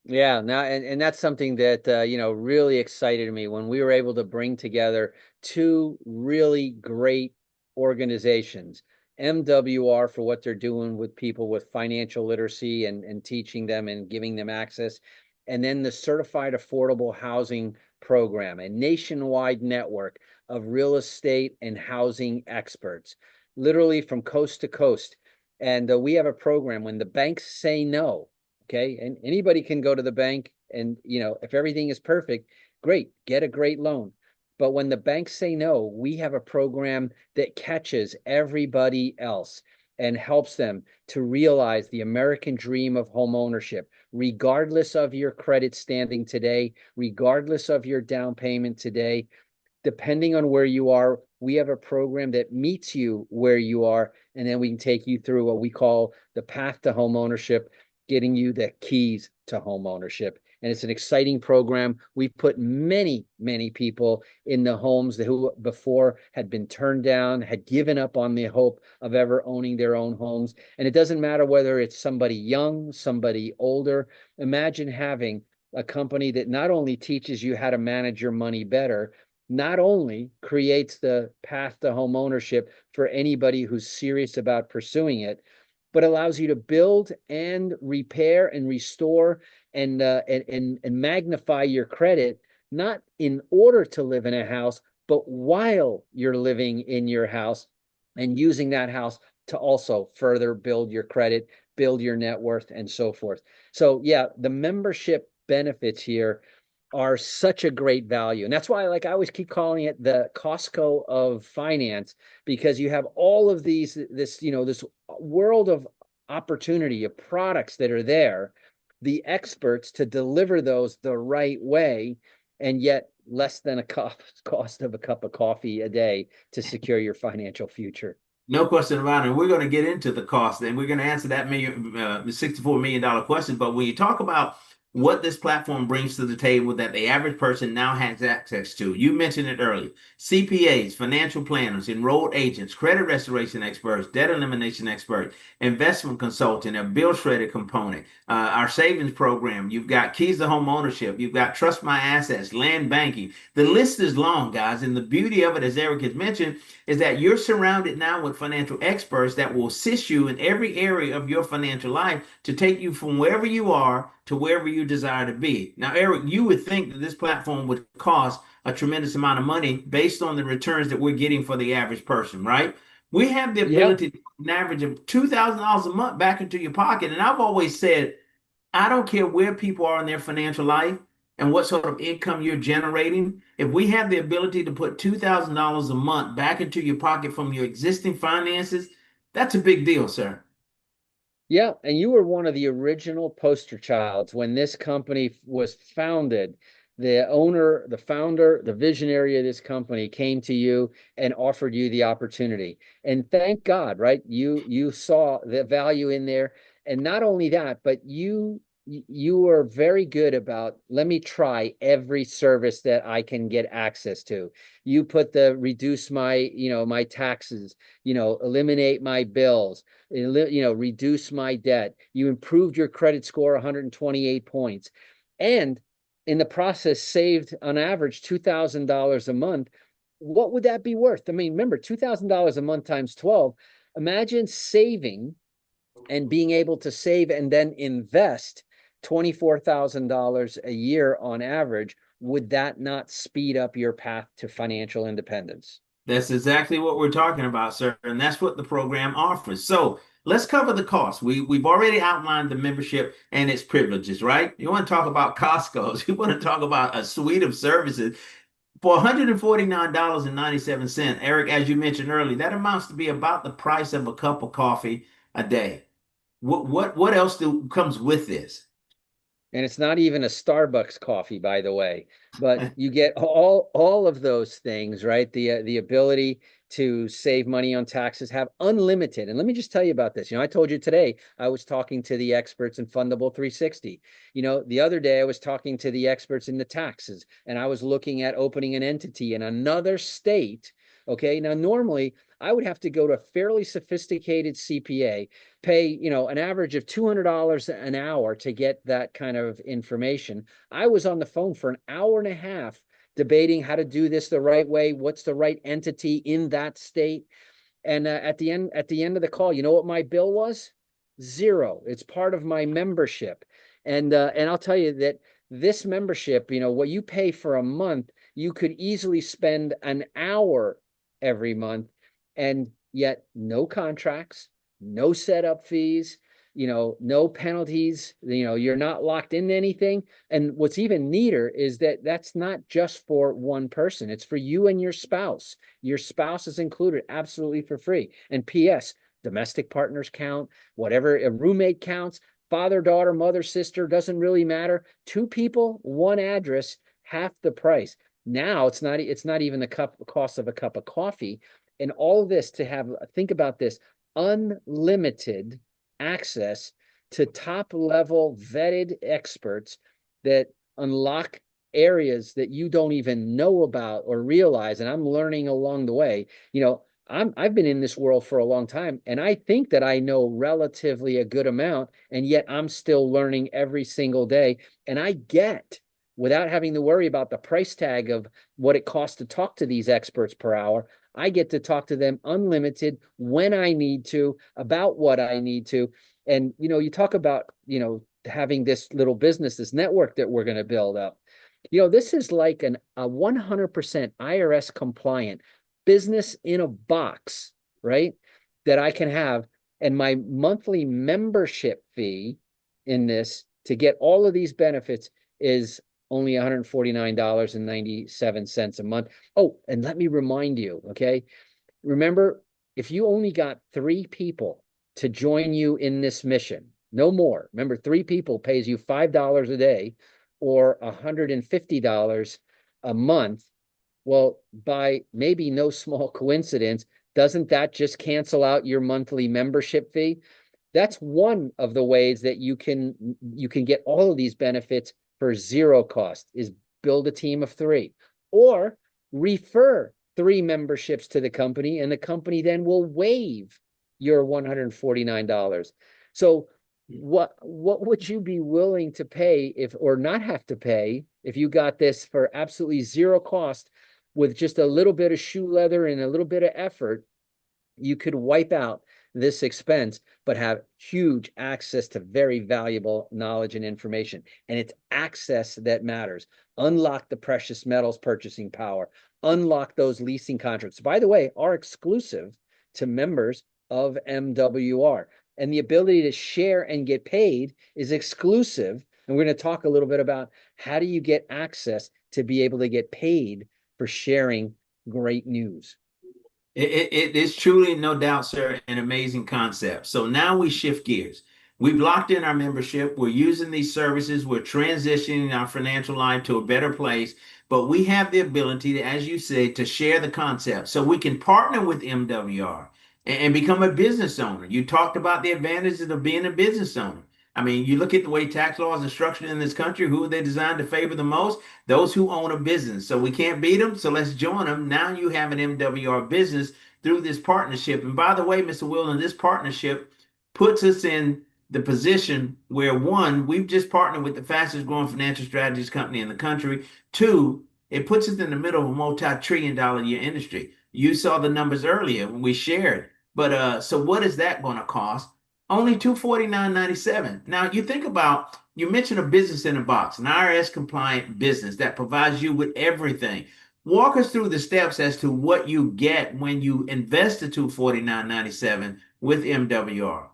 Yeah, now and that's something that really excited me when we were able to bring together two really great organizations. MWR for what they're doing with people with financial literacy and teaching them and giving them access, and then the Certified Affordable Housing Program, a nationwide network of real estate and housing experts, literally from coast to coast. And we have a program when the banks say no. Okay. And anybody can go to the bank and, if everything is perfect, great, get a great loan. But when the banks say no, we have a program that catches everybody else. and helps them to realize the American dream of home ownership, regardless of your credit standing today, regardless of your down payment today, depending on where you are, we have a program that meets you where you are, and then we can take you through what we call the path to home ownership, getting you the keys to home ownership. And it's an exciting program. We've put many, many people in the homes who before had been turned down, had given up on the hope of ever owning their own homes. And it doesn't matter whether it's somebody young, somebody older. Imagine having a company that not only teaches you how to manage your money better, not only creates the path to home ownership for anybody who's serious about pursuing it, but allows you to build and repair and restore and magnify your credit, not in order to live in a house, but while you're living in your house and using that house to also further build your credit, build your net worth, and so forth. So yeah, the membership benefits here are such a great value. And that's why, like, I always keep calling it the Costco of finance, because you have all of this world of opportunity of products that are there, the experts to deliver those the right way, and yet less than a cost of a cup of coffee a day to secure your financial future. No question about it. And we're going to get into the cost and we're going to answer that $64 million question. But when you talk about what this platform brings to the table that the average person now has access to, you mentioned it earlier: CPAs, financial planners, enrolled agents, credit restoration experts, debt elimination experts, investment consultant, a bill shredder component, our savings program. You've got keys to home ownership. You've got trust my assets, land banking. The list is long, guys. And the beauty of it, as Eric has mentioned, is that you're surrounded now with financial experts that will assist you in every area of your financial life to take you from wherever you are to wherever you desire to be. Now, Eric, you would think that this platform would cost a tremendous amount of money based on the returns that we're getting for the average person, right? We have the Yeah. ability to put an average of $2,000 a month back into your pocket. And I've always said, I don't care where people are in their financial life and what sort of income you're generating. If we have the ability to put $2,000 a month back into your pocket from your existing finances, that's a big deal, sir. Yeah, and you were one of the original poster childs when this company was founded. The owner, the founder, the visionary of this company came to you and offered you the opportunity. And thank God, right? You saw the value in there. And not only that, but you were very good about, let me try every service that I can get access to. You put the reduce my taxes, eliminate my bills, reduce my debt. You improved your credit score 128 points. And in the process, saved on average $2,000 a month. What would that be worth? I mean, remember, $2,000 a month times 12. Imagine saving and being able to save and then invest $24,000 a year on average. Would that not speed up your path to financial independence? That's exactly what we're talking about, sir. And that's what the program offers. So let's cover the cost. We've already outlined the membership and its privileges, right? You want to talk about Costco's, you want to talk about a suite of services. For $149.97, Eric, as you mentioned earlier, that amounts to be about the price of a cup of coffee a day. What else comes with this? And it's not even a Starbucks coffee, by the way, but you get all of those things, right? The ability to save money on taxes, have unlimited. And let me just tell you about this. I told you today I was talking to the experts in Fundable 360. The other day I was talking to the experts in the taxes, and I was looking at opening an entity in another state. Okay, now normally I would have to go to a fairly sophisticated CPA, pay, an average of $200 an hour to get that kind of information. I was on the phone for an hour and a half debating how to do this the right way, what's the right entity in that state. And at the end of the call, you know what my bill was? Zero. It's part of my membership. And I'll tell you that this membership, what you pay for a month, you could easily spend an hour every month, and yet no contracts, no setup fees, no penalties. You're not locked into anything. And what's even neater is that that's not just for one person. It's for you and your spouse. Your spouse is included absolutely for free. And P.S., domestic partners count, whatever a roommate counts, father, daughter, mother, sister, doesn't really matter. Two people, one address, half the price. Now it's not even the cost of a cup of coffee. And all this to have, think about this, unlimited access to top level vetted experts that unlock areas that you don't even know about or realize. And I'm learning along the way. I've been in this world for a long time, and I think that I know relatively a good amount, and yet I'm still learning every single day. And I get, without having to worry about the price tag of what it costs to talk to these experts per hour, I get to talk to them unlimited when I need to, about what I need to. And you talk about having this little business, this network that we're going to build up. This is like a 100% IRS compliant business in a box, right? That I can have. And my monthly membership fee in this to get all of these benefits is only $149.97 a month. Oh, and let me remind you, okay? Remember, if you only got 3 people to join you in this mission, no more. Remember, 3 people pays you $5 a day or $150 a month. Well, by maybe no small coincidence, doesn't that just cancel out your monthly membership fee? That's one of the ways that you can get all of these benefits for zero cost, is build a team of 3 or refer 3 memberships to the company, and the company then will waive your $149. So what would you be willing to pay if, or not have to pay, if you got this for absolutely zero cost with just a little bit of shoe leather and a little bit of effort? You could wipe out this expense, but have huge access to very valuable knowledge and information. And it's access that matters. Unlock the precious metals purchasing power, unlock those leasing contracts, by the way, are exclusive to members of MWR. And the ability to share and get paid is exclusive. And we're going to talk a little bit about how do you get access to be able to get paid for sharing great news. It is truly, no doubt, sir, an amazing concept. So now we shift gears. We've locked in our membership. We're using these services. We're transitioning our financial life to a better place. But we have the ability to, as you said, to share the concept. So we can partner with MWR and become a business owner. You talked about the advantages of being a business owner. I mean, you look at the way tax laws are structured in this country, who are they designed to favor the most? Those who own a business. So we can't beat them. So let's join them. Now you have an MWR business through this partnership. And by the way, Mr. Willen, this partnership puts us in the position where, one, we've just partnered with the fastest growing financial strategies company in the country. Two, it puts us in the middle of a multi-trillion-dollar a year industry. You saw the numbers earlier when we shared. But so what is that going to cost? Only $249.97. Now you think about, you mentioned a business in a box, an IRS compliant business that provides you with everything. Walk us through the steps as to what you get when you invest the $249.97 with MWR.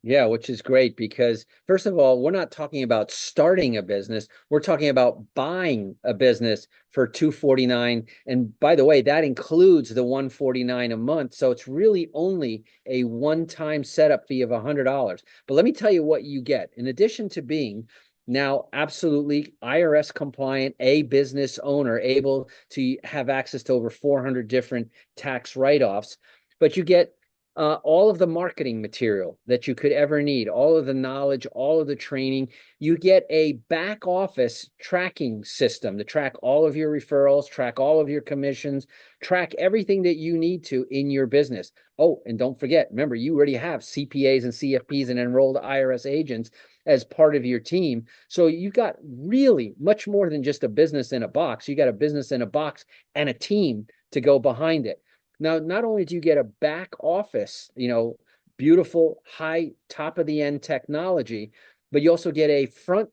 Yeah, which is great because, first of all, we're not talking about starting a business. We're talking about buying a business for $249. And by the way, that includes the $149 a month. So it's really only a one-time setup fee of $100. But let me tell you what you get. In addition to being now absolutely IRS compliant, a business owner able to have access to over 400 different tax write-offs, but you get all of the marketing material that you could ever need, all of the knowledge, all of the training. You get a back office tracking system to track all of your referrals, track all of your commissions, track everything that you need to in your business. Oh, and don't forget, remember, you already have CPAs and CFPs and enrolled IRS agents as part of your team. So you got really much more than just a business in a box. You got a business in a box and a team to go behind it. Now, not only do you get a back office, beautiful, high, top of the end technology, but you also get a front,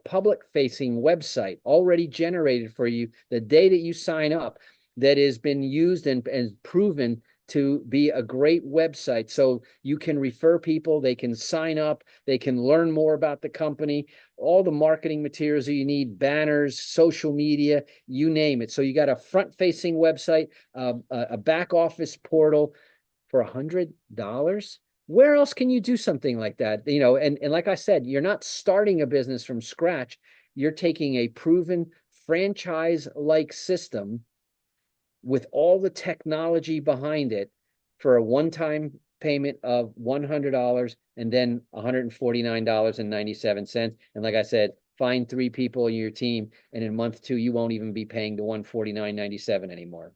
public facing website already generated for you the day that you sign up, that has been used and proven to be a great website. So you can refer people, they can sign up, they can learn more about the company, all the marketing materials that you need, banners, social media, you name it. So you got a front-facing website, a back office portal, for $100? Where else can you do something like that? And like I said, you're not starting a business from scratch. You're taking a proven franchise-like system with all the technology behind it for a one-time payment of $100 and then $149.97. And like I said, find 3 people in your team, and in month 2, you won't even be paying the 149.97 anymore.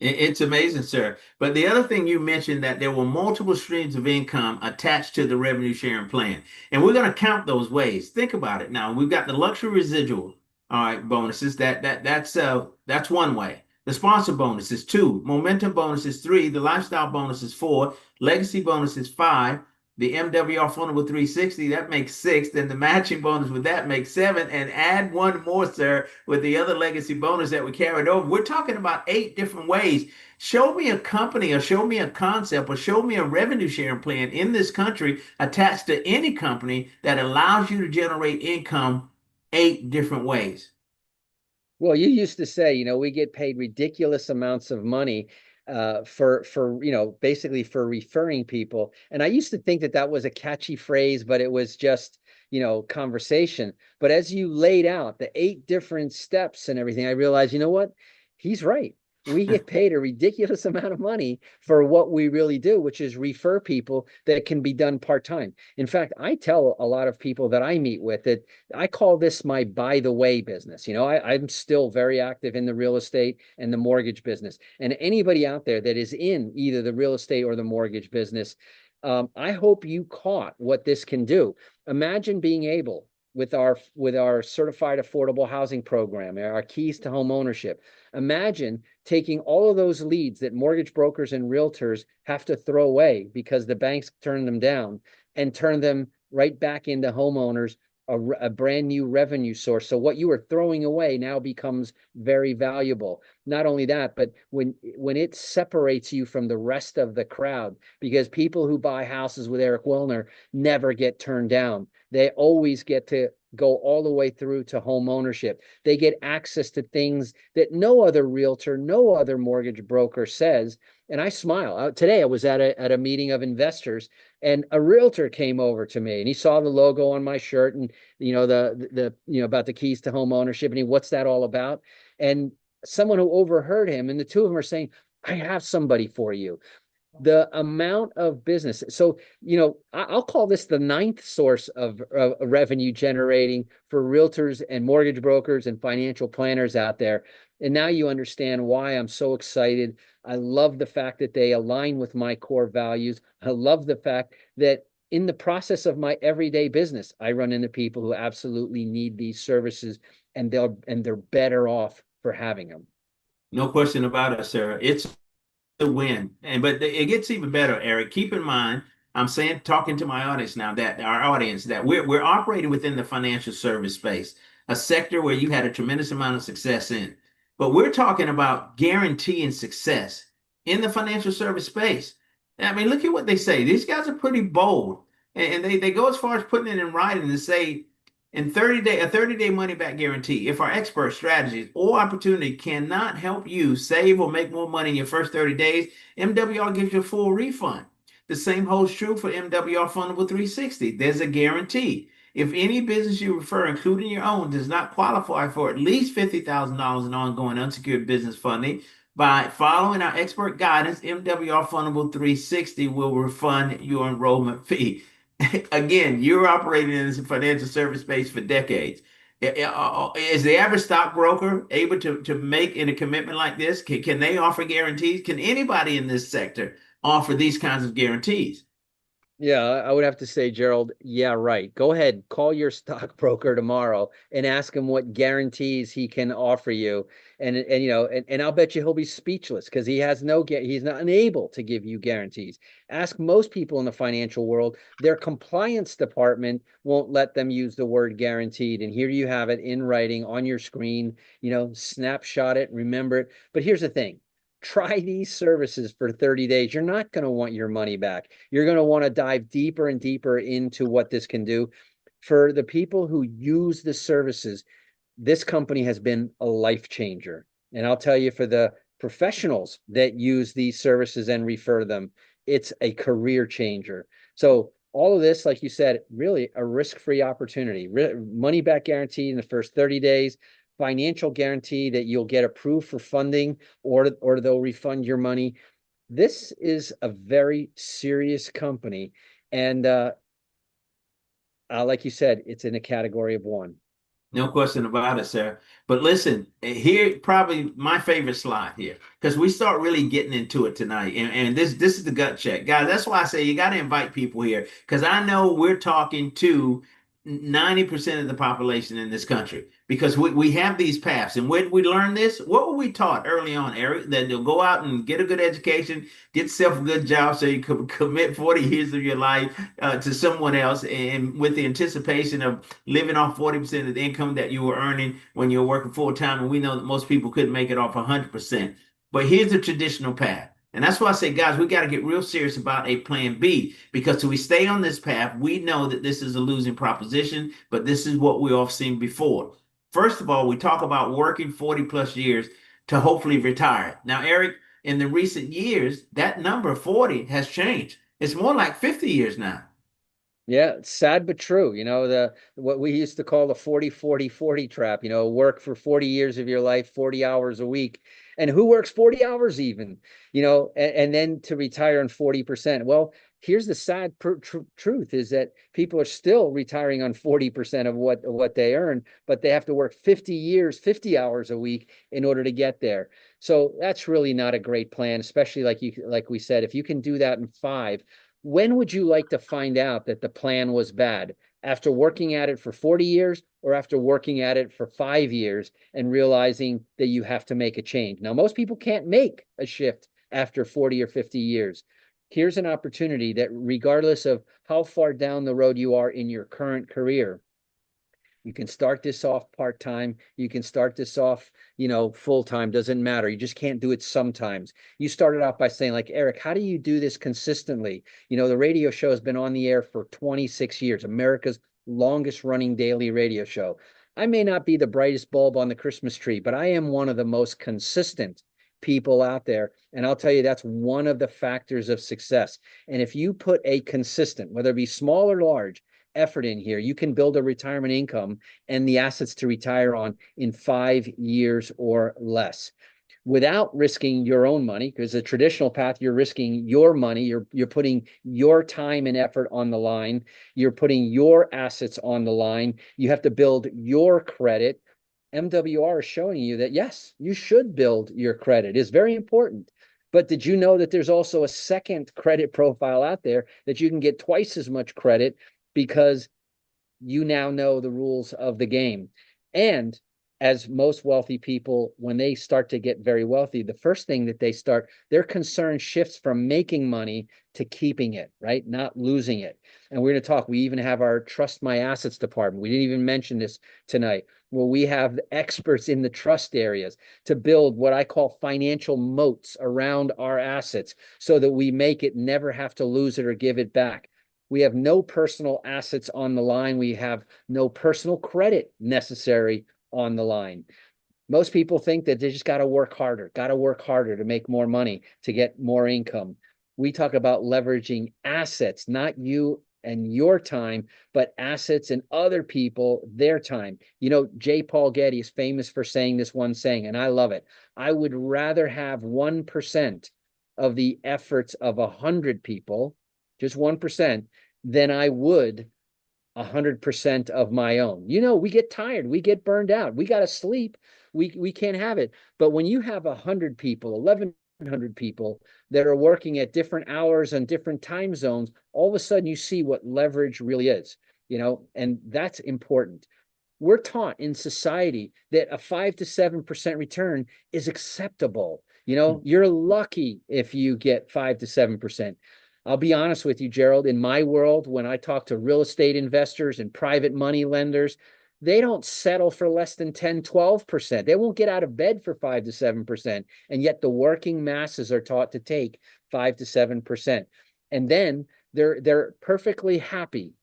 It's amazing, sir. But the other thing you mentioned that there were multiple streams of income attached to the revenue sharing plan. And we're going to count those ways. Think about it. Now, we've got the luxury residual, all right, bonuses. That's one way. The sponsor bonus is 2, momentum bonus is 3, the lifestyle bonus is 4, legacy bonus is 5, the MWR fundable 360, that makes 6, then the matching bonus with that makes 7, and add one more, sir, with the other legacy bonus that we carried over. We're talking about 8 different ways. Show me a company or show me a concept or show me a revenue sharing plan in this country attached to any company that allows you to generate income 8 different ways. Well, you used to say, we get paid ridiculous amounts of money for basically for referring people. And I used to think that that was a catchy phrase, but it was just, conversation. But as you laid out the 8 different steps and everything, I realized, you know what? He's right. We get paid a ridiculous amount of money for what we really do, which is refer people that can be done part-time. In fact, I tell a lot of people that I meet with that I call this my by the way business. I'm still very active in the real estate and the mortgage business. And anybody out there that is in either the real estate or the mortgage business, I hope you caught what this can do. Imagine being able with our certified affordable housing program, our keys to home ownership. Imagine taking all of those leads that mortgage brokers and realtors have to throw away because the banks turn them down, and turn them right back into homeowners, a brand new revenue source. So what you are throwing away now becomes very valuable. Not only that, but when it separates you from the rest of the crowd, because people who buy houses with Eric Wilner never get turned down. They always get to go all the way through to home ownership. They get access to things that no other realtor, no other mortgage broker says. And I smile. Today I was at a meeting of investors, and a realtor came over to me, and he saw the logo on my shirt, and the about the keys to home ownership, and what's that all about? And someone who overheard him, and the two of them are saying, I have somebody for you. The amount of business. So, I'll call this the 9th source of revenue generating for realtors and mortgage brokers and financial planners out there. And now you understand why I'm so excited. I love the fact that they align with my core values. I love the fact that in the process of my everyday business, I run into people who absolutely need these services, and they're better off for having them. No question about it, sir. It's a win. But it gets even better, Eric. Keep in mind, I'm saying, talking to my audience now, that our audience, that we're operating within the financial service space, a sector where you had a tremendous amount of success in. But we're talking about guaranteeing success in the financial service space. I mean, look at what they say. These guys are pretty bold. And they go as far as putting it in writing to say, in 30-day money back guarantee. If our expert strategies or opportunity cannot help you save or make more money in your first 30 days, MWR gives you a full refund. The same holds true for MWR Fundable 360. There's a guarantee. If any business you refer, including your own, does not qualify for at least $50,000 in ongoing unsecured business funding, by following our expert guidance, MWR Fundable 360 will refund your enrollment fee. Again, you're operating in this financial service space for decades. Is the average stockbroker able to make in a commitment like this? Can they offer guarantees? Can anybody in this sector offer these kinds of guarantees? Yeah, I would have to say, Gerald, yeah, right. Go ahead, call your stockbroker tomorrow and ask him what guarantees he can offer you. And I'll bet you he'll be speechless, because he's not unable to give you guarantees. Ask most people in the financial world, their compliance department won't let them use the word guaranteed. And here you have it in writing on your screen, snapshot it, remember it. But here's the thing. Try these services for 30 days. You're not going to want your money back. You're going to want to dive deeper and deeper into what this can do. For the people who use the services, this company has been a life changer. And I'll tell you, for the professionals that use these services and refer them, it's a career changer. So all of this, like you said, really a risk-free opportunity, money back guarantee in the first 30 days, financial guarantee that you'll get approved for funding, or they'll refund your money. This is a very serious company. And like you said, it's in a category of one. No question about it, sir. But listen, here probably my favorite slide here because we start really getting into it tonight, and this is the gut check, guys. That's why I say you got to invite people here because I know we're talking to 90% of the population in this country because we have these paths. And when we learn this, what were we taught early on, Eric? That you'll go out and get a good education, get yourself a good job so you could commit 40 years of your life to someone else, and with the anticipation of living off 40% of the income that you were earning when you were working full time. And we know that most people couldn't make it off 100%. But here's the traditional path. And that's why I say, guys, we got to get real serious about a plan B because if we stay on this path, we know that this is a losing proposition, but this is what we all seen before. First of all, we talk about working 40 plus years to hopefully retire. Now, Eric, in the recent years, that number 40 has changed. It's more like 50 years now. Yeah, it's sad but true. The what we used to call the 40-40-40 trap, work for 40 years of your life, 40 hours a week. And who works 40 hours even, and then to retire on 40%. Well, here's the sad truth is that people are still retiring on 40% of what they earn, but they have to work 50 years, 50 hours a week in order to get there. So that's really not a great plan, especially like we said, if you can do that in 5. When would you like to find out that the plan was bad? After working at it for 40 years or after working at it for 5 years and realizing that you have to make a change? Now, most people can't make a shift after 40 or 50 years. Here's an opportunity that regardless of how far down the road you are in your current career, you can start this off part-time. You can start this off, full-time, doesn't matter. You just can't do it sometimes. You started out by saying, like, Eric, how do you do this consistently? The radio show has been on the air for 26 years, America's longest running daily radio show. I may not be the brightest bulb on the Christmas tree, but I am one of the most consistent people out there. And I'll tell you, that's one of the factors of success. And if you put a consistent, whether it be small or large, effort in here, you can build a retirement income and the assets to retire on in 5 years or less without risking your own money, because the traditional path, you're risking your money. You're putting your time and effort on the line. You're putting your assets on the line. You have to build your credit. MWR is showing you that, yes, you should build your credit. It's very important. But did you know that there's also a second credit profile out there that you can get twice as much credit because you now know the rules of the game? And as most wealthy people, when they start to get very wealthy, the first thing that their concern shifts from making money to keeping it, right? Not losing it. And we're going to talk, we even have our Trust My Assets department. We didn't even mention this tonight. Well, we have experts in the trust areas to build what I call financial moats around our assets so that we make it never have to lose it or give it back. We have no personal assets on the line. We have no personal credit necessary on the line. Most people think that they just got to work harder to make more money, to get more income. We talk about leveraging assets, not you and your time, but assets and other people, their time. J. Paul Getty is famous for saying this one saying, and I love it. I would rather have 1% of the efforts of 100 people, just 1%, than I would 100% of my own. We get tired, we get burned out, we got to sleep, we can't have it. But when you have 100 people, 1,100 people that are working at different hours and different time zones, all of a sudden you see what leverage really is, and that's important. We're taught in society that a 5 to 7% return is acceptable. You're lucky if you get 5 to 7%. I'll be honest with you, Gerald, in my world, when I talk to real estate investors and private money lenders, they don't settle for less than 10, 12%. They won't get out of bed for 5 to 7%. And yet the working masses are taught to take 5 to 7%. And then they're perfectly happy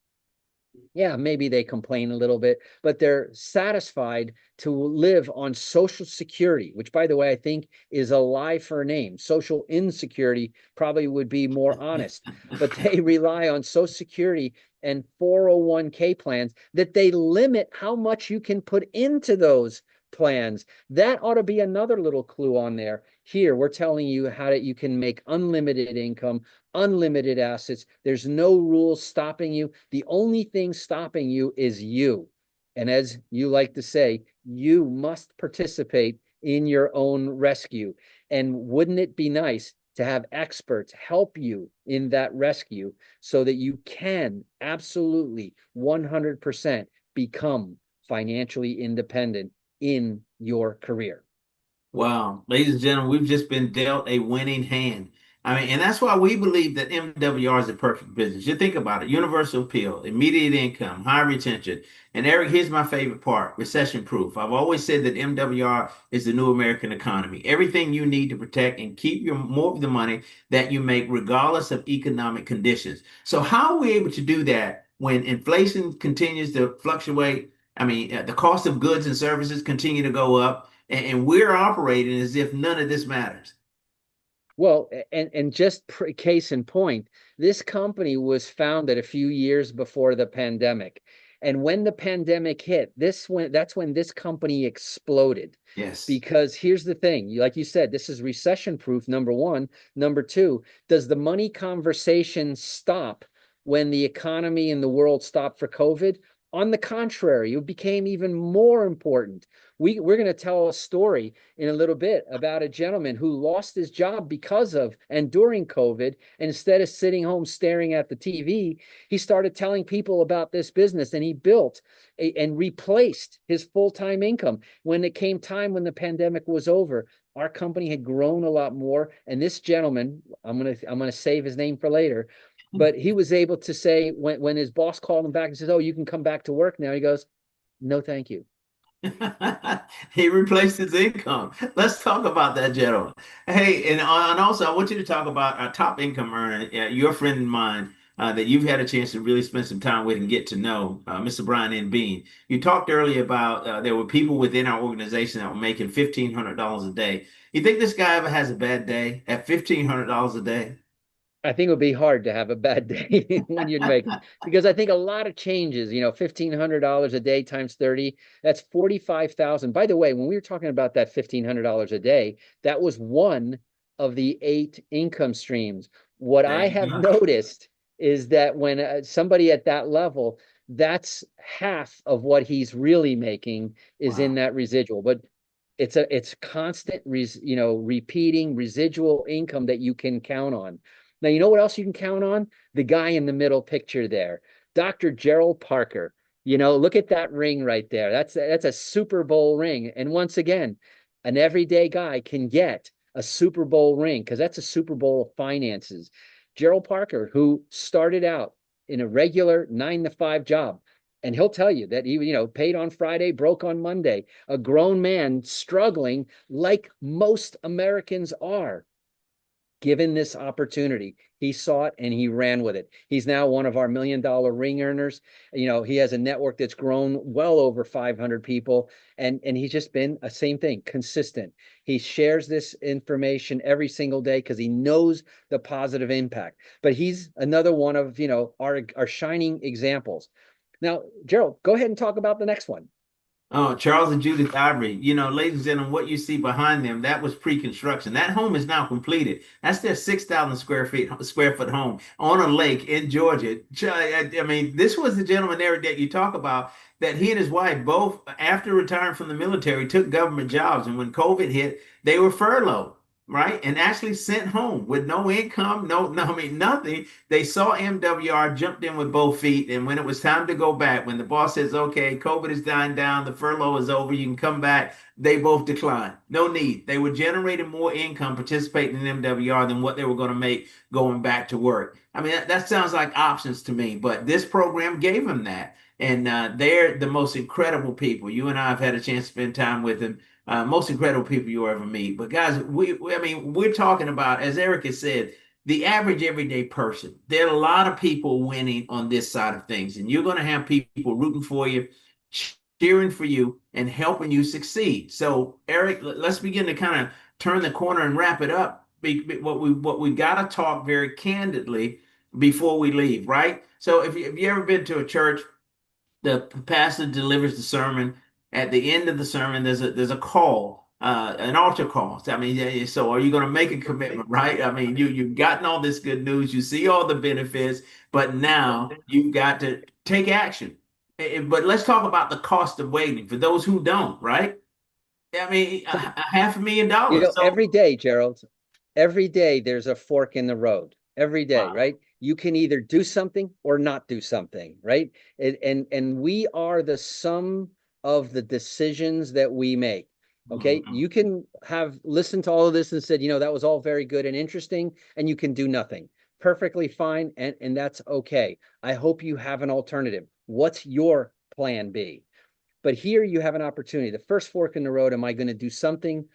Yeah, maybe they complain a little bit, but they're satisfied to live on Social Security, which, by the way, I think is a lie for a name. Social insecurity probably would be more honest, but they rely on Social Security and 401k plans that they limit how much you can put into those plans. That ought to be another little clue on there. Here, we're telling you how that you can make unlimited income, unlimited assets. There's no rules stopping you. The only thing stopping you is you. And as you like to say, you must participate in your own rescue. And wouldn't it be nice to have experts help you in that rescue so that you can absolutely 100% become financially independent in your career? Wow, ladies and gentlemen, we've just been dealt a winning hand. I mean, and that's why we believe that MWR is the perfect business. You think about it, universal appeal, immediate income, high retention. And Eric, here's my favorite part, recession proof. I've always said that MWR is the new American economy. Everything you need to protect and keep your more of the money that you make, regardless of economic conditions. So how are we able to do that when inflation continues to fluctuate? I mean, the cost of goods and services continue to go up and we're operating as if none of this matters. Well, and just case in point, this company was founded a few years before the pandemic. And when the pandemic hit, that's when this company exploded. Yes. Because here's the thing, like you said, this is recession proof, number one. Number two, does the money conversation stop when the economy and the world stopped for COVID? On the contrary, it became even more important. We're going to tell a story in a little bit about a gentleman who lost his job because of and during COVID. And instead of sitting home staring at the TV, he started telling people about this business, and he built and replaced his full-time income. When it came time when the pandemic was over, our company had grown a lot more. And this gentleman, I'm gonna save his name for later, but he was able to say when his boss called him back and says, "Oh, you can come back to work now," he goes, "No, thank you." He replaced his income. Let's talk about that, gentleman. Hey, and also I want you to talk about our top income earner, your friend and mine, that you've had a chance to really spend some time with and get to know, Mr. Brian N. Bean. You talked earlier about there were people within our organization that were making $1,500 a day. You think this guy ever has a bad day at $1,500 a day? I think it would be hard to have a bad day when you're making, because I think a lot of changes, $1,500 a day times 30, that's 45,000. By the way, when we were talking about that $1,500 a day, that was one of the 8 income streams. What There I you have go. noticed is that when somebody at that level, that's half of what he's really making is in Wow. that residual. But it's constant, repeating residual income that you can count on. Now, you know what else you can count on? The guy in the middle picture there, Dr. Gerald Parker. Look at that ring right there. That's a Super Bowl ring. And once again, an everyday guy can get a Super Bowl ring because that's a Super Bowl of finances. Gerald Parker, who started out in a regular 9 to 5 job, and he'll tell you that he, paid on Friday, broke on Monday, a grown man struggling like most Americans are. Given this opportunity, he saw it and he ran with it. He's now one of our $1 million ring earners. He has a network that's grown well over 500 people, and he's just been a same thing, consistent. He shares this information every single day because he knows the positive impact. But he's another one of our shining examples. Now, Gerald, go ahead and talk about the next one. Oh, Charles and Judith Ivory. Ladies and gentlemen, what you see behind them, that was pre-construction. That home is now completed. That's their 6,000 square foot home on a lake in Georgia. I mean, this was the gentleman there that you talk about that he and his wife both, after retiring from the military, took government jobs. And when COVID hit, they were furloughed, right? And actually sent home with no income, I mean, nothing. They saw MWR, jumped in with both feet, and when it was time to go back, when the boss says, "Okay, COVID is dying down, the furlough is over, you can come back," they both declined. No need. They were generating more income participating in MWR than what they were going to make going back to work. I mean, that sounds like options to me, but this program gave them that. And they're the most incredible people. You and I have had a chance to spend time with them, most incredible people you ever meet. But guys, I mean, we're talking about, as Eric has said, the average everyday person. There are a lot of people winning on this side of things, and you're going to have people rooting for you, cheering for you, and helping you succeed. So, Eric, let's begin to kind of turn the corner and wrap it up. What we got to talk very candidly before we leave, right? So, if you ever been to a church, the pastor delivers the sermon. At the end of the sermon, there's a call, an altar call. So, I mean, yeah, so are you going to make a commitment, right? I mean, you've gotten all this good news, you see all the benefits, but now you've got to take action. But let's talk about the cost of waiting for those who don't, right? I mean, a $500,000. So, Every day, Gerald, every day there's a fork in the road. Every day, wow. right? You can either do something or not do something, right? And we are the sum of the decisions that we make. Okay, Mhm. you can have listened to all of this and said, that was all very good and interesting, and you can do nothing. Perfectly fine, and that's okay. I hope you have an alternative. What's your plan B? But here you have an opportunity. The first fork in the road, am I going to do something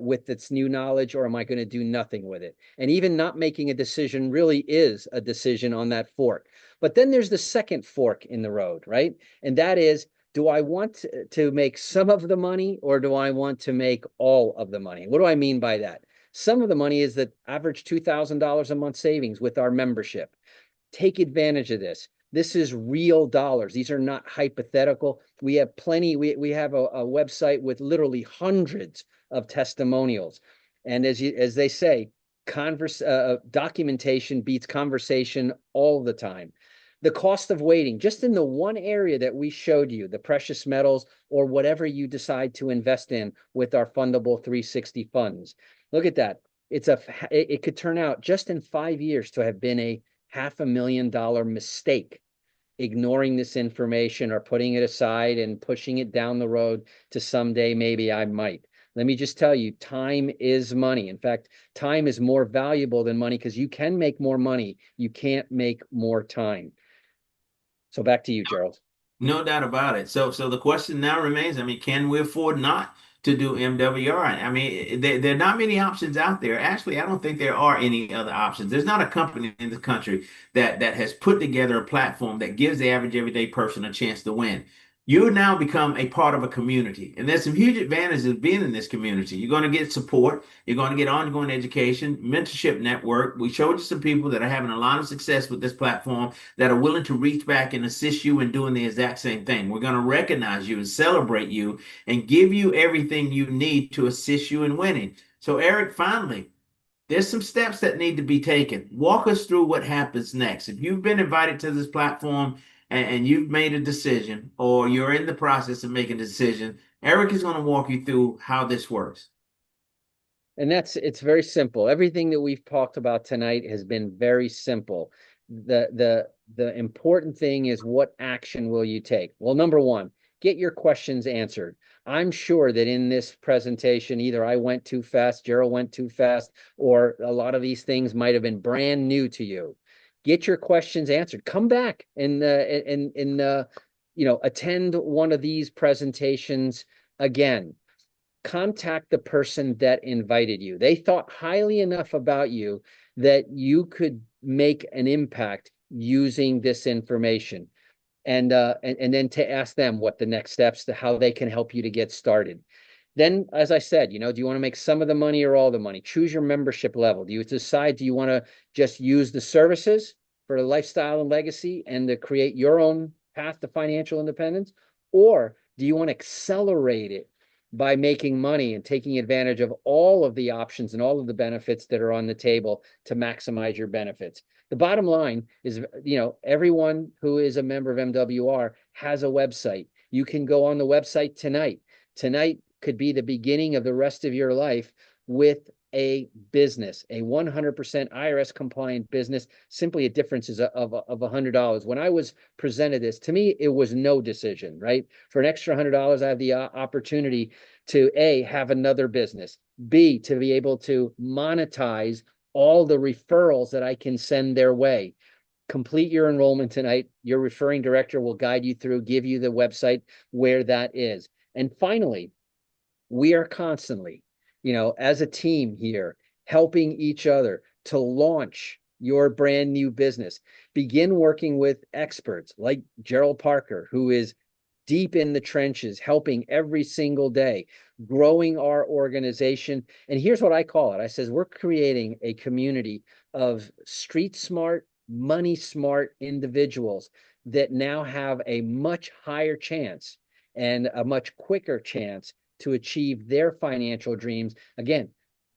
with its new knowledge, or am I going to do nothing with it? And even not making a decision really is a decision on that fork. But then there's the second fork in the road, right? And that is, do I want to make some of the money, or do I want to make all of the money? What do I mean by that? Some of the money is the average $2,000 a month savings with our membership. Take advantage of this. This is real dollars. These are not hypothetical. We have plenty. We have a website with literally hundreds of testimonials. And as they say, documentation beats conversation all the time. The cost of waiting, just in the one area that we showed you, the precious metals or whatever you decide to invest in with our fundable 360 funds. Look at that. It could turn out just in 5 years to have been a $500,000 mistake, ignoring this information or putting it aside and pushing it down the road to someday maybe I might. Let me just tell you, time is money. In fact, time is more valuable than money, because you can make more money. You can't make more time. So back to you, Gerald. No doubt about it. So the question now remains, I mean, can we afford not to do MWR? I mean, there are not many options out there. Actually, I don't think there are any other options. There's not a company in the country that has put together a platform that gives the average everyday person a chance to win. You now become a part of a community, and there's some huge advantages of being in this community. You're going to get support, you're going to get ongoing education, mentorship network. We showed you some people that are having a lot of success with this platform that are willing to reach back and assist you in doing the exact same thing. We're going to recognize you and celebrate you and give you everything you need to assist you in winning. So, Eric, finally, there's some steps that need to be taken. Walk us through what happens next. If you've been invited to this platform and you've made a decision, or you're in the process of making a decision, Eric is going to walk you through how this works. And it's very simple. Everything that we've talked about tonight has been very simple. The important thing is, what action will you take? Well, number one, get your questions answered. I'm sure that in this presentation, either I went too fast, Gerald went too fast, or a lot of these things might have been brand new to you. Get your questions answered. Come back and attend one of these presentations again. Contact the person that invited you. They thought highly enough about you that you could make an impact using this information. And then to ask them what the next steps, to how they can help you to get started. Then, as I said, do you want to make some of the money or all the money? Choose your membership level. Do you want to just use the services for lifestyle and legacy and to create your own path to financial independence? Or do you want to accelerate it by making money and taking advantage of all of the options and all of the benefits that are on the table to maximize your benefits? The bottom line is, everyone who is a member of MWR has a website. You can go on the website tonight. Tonight could be the beginning of the rest of your life with a business, a 100% IRS compliant business. Simply a difference is of $100. When I was presented this, to me, it was no decision, right? For an extra $100, I have the opportunity to A, have another business, B, to be able to monetize all the referrals that I can send their way. Complete your enrollment tonight. Your referring director will guide you through, give you the website where that is. And finally, we are constantly, as a team here, helping each other to launch your brand new business, begin working with experts like Gerald Parker, who is deep in the trenches, helping every single day, growing our organization. And here's what I call it. I says, we're creating a community of street smart, money smart individuals that now have a much higher chance and a much quicker chance to achieve their financial dreams. Again,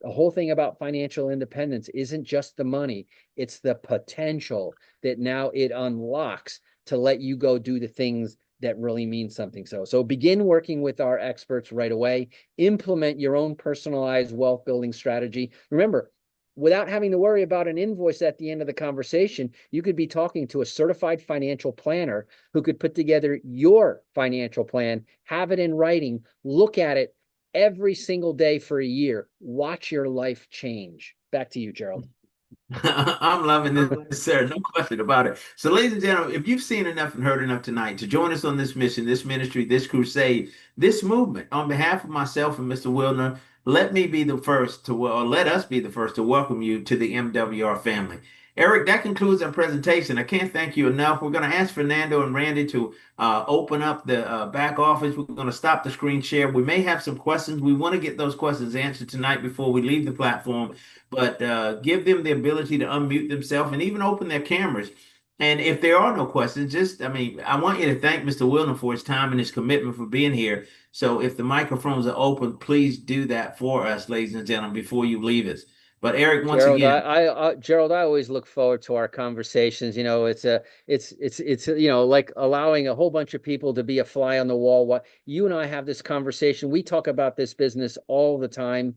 the whole thing about financial independence isn't just the money, it's the potential that now it unlocks to let you go do the things that really mean something. So begin working with our experts right away. Implement your own personalized wealth building strategy. Remember, without having to worry about an invoice at the end of the conversation, you could be talking to a certified financial planner who could put together your financial plan, have it in writing, look at it every single day for a year. Watch your life change. Back to you, Gerald. I'm loving this, sir. No question about it. So, ladies and gentlemen, if you've seen enough and heard enough tonight to join us on this mission, this ministry, this crusade, this movement, on behalf of myself and Mr. Wilner, let me be the first to, or let us be the first to welcome you to the MWR family. Eric, that concludes our presentation. I can't thank you enough. We're going to ask Fernando and Randy to open up the back office. We're going to stop the screen share. We may have some questions. We want to get those questions answered tonight before we leave the platform, but give them the ability to unmute themselves and even open their cameras. And if there are no questions, I mean, I want you to thank Mr. Wilner for his time and his commitment for being here. So if the microphones are open, please do that for us, ladies and gentlemen, before you leave us. But Eric, once Gerald, again, Gerald, I always look forward to our conversations. It's like allowing a whole bunch of people to be a fly on the wall. What you and I have this conversation, we talk about this business all the time.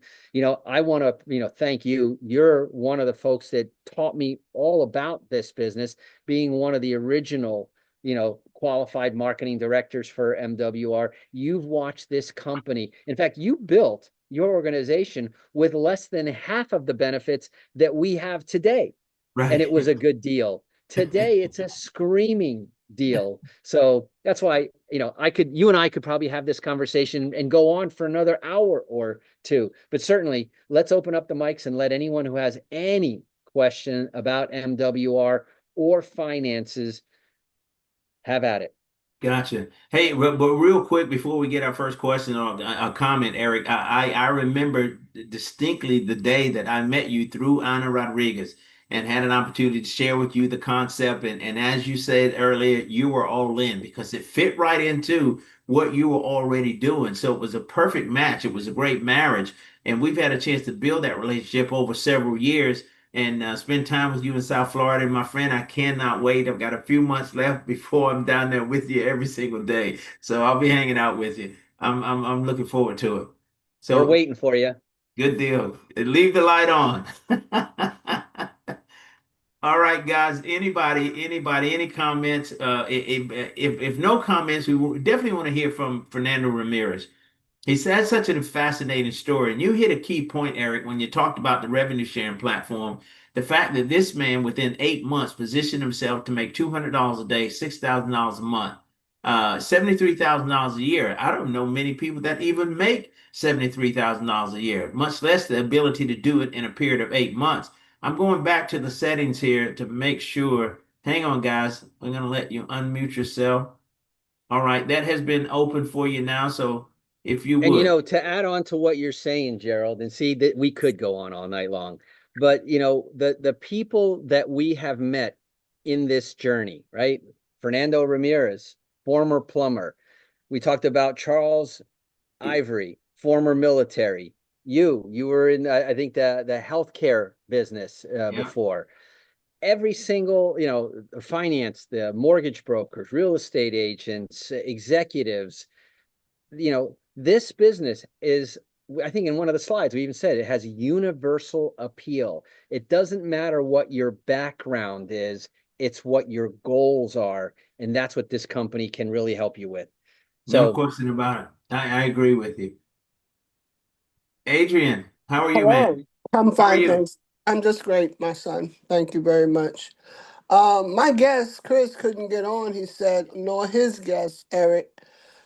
I want to, thank you. You're one of the folks that taught me all about this business, being one of the original, qualified marketing directors for MWR. You've watched this company. In fact, you built your organization with less than half of the benefits that we have today. And right. it was a good deal. Today, it's a screaming deal. So that's why, you and I could probably have this conversation and go on for another hour or two. But certainly, let's open up the mics and let anyone who has any question about MWR or finances have at it. Gotcha. Hey, but real quick before we get our first question or a comment, Eric, I remember distinctly the day that I met you through Ana Rodriguez and had an opportunity to share with you the concept. And as you said earlier, you were all in because it fit right into what you were already doing. So it was a perfect match. It was a great marriage. And we've had a chance to build that relationship over several years and spend time with you in South Florida. And my friend, I cannot wait. I've got a few months left before I'm down there with you every single day. So I'll be hanging out with you. I'm looking forward to it. We're So waiting for you. good deal. Leave the light on. All right, guys. Anybody, any comments? If no comments, definitely want to hear from Fernando Ramirez. He said such a fascinating story. And you hit a key point, Eric, when you talked about the revenue sharing platform. The fact that this man within 8 months positioned himself to make $200 a day, $6,000 a month, $73,000 a year. I don't know many people that even make $73,000 a year, much less the ability to do it in a period of 8 months. I'm going back to the settings here to make sure. Hang on, guys. I'm going to let you unmute yourself. All right, that has been open for you now. So if you And would. to add on to what you're saying, Gerald, and see that we could go on all night long, but the people that we have met in this journey, right? Fernando Ramirez, former plumber. We talked about Charles Ivory, former military. You were in, I think, the healthcare business Yeah. before. Every single, finance, the mortgage brokers, real estate agents, executives, this business is, I think in one of the slides, we even said it has universal appeal. It doesn't matter what your background is, it's what your goals are. And that's what this company can really help you with. No So, question about it. I agree with you. Adrian, how are you, Hello. man? I'm How are fine, you? thanks. I'm just great, my son. Thank you very much. My guest, Chris, couldn't get on, he said, nor his guest, Eric.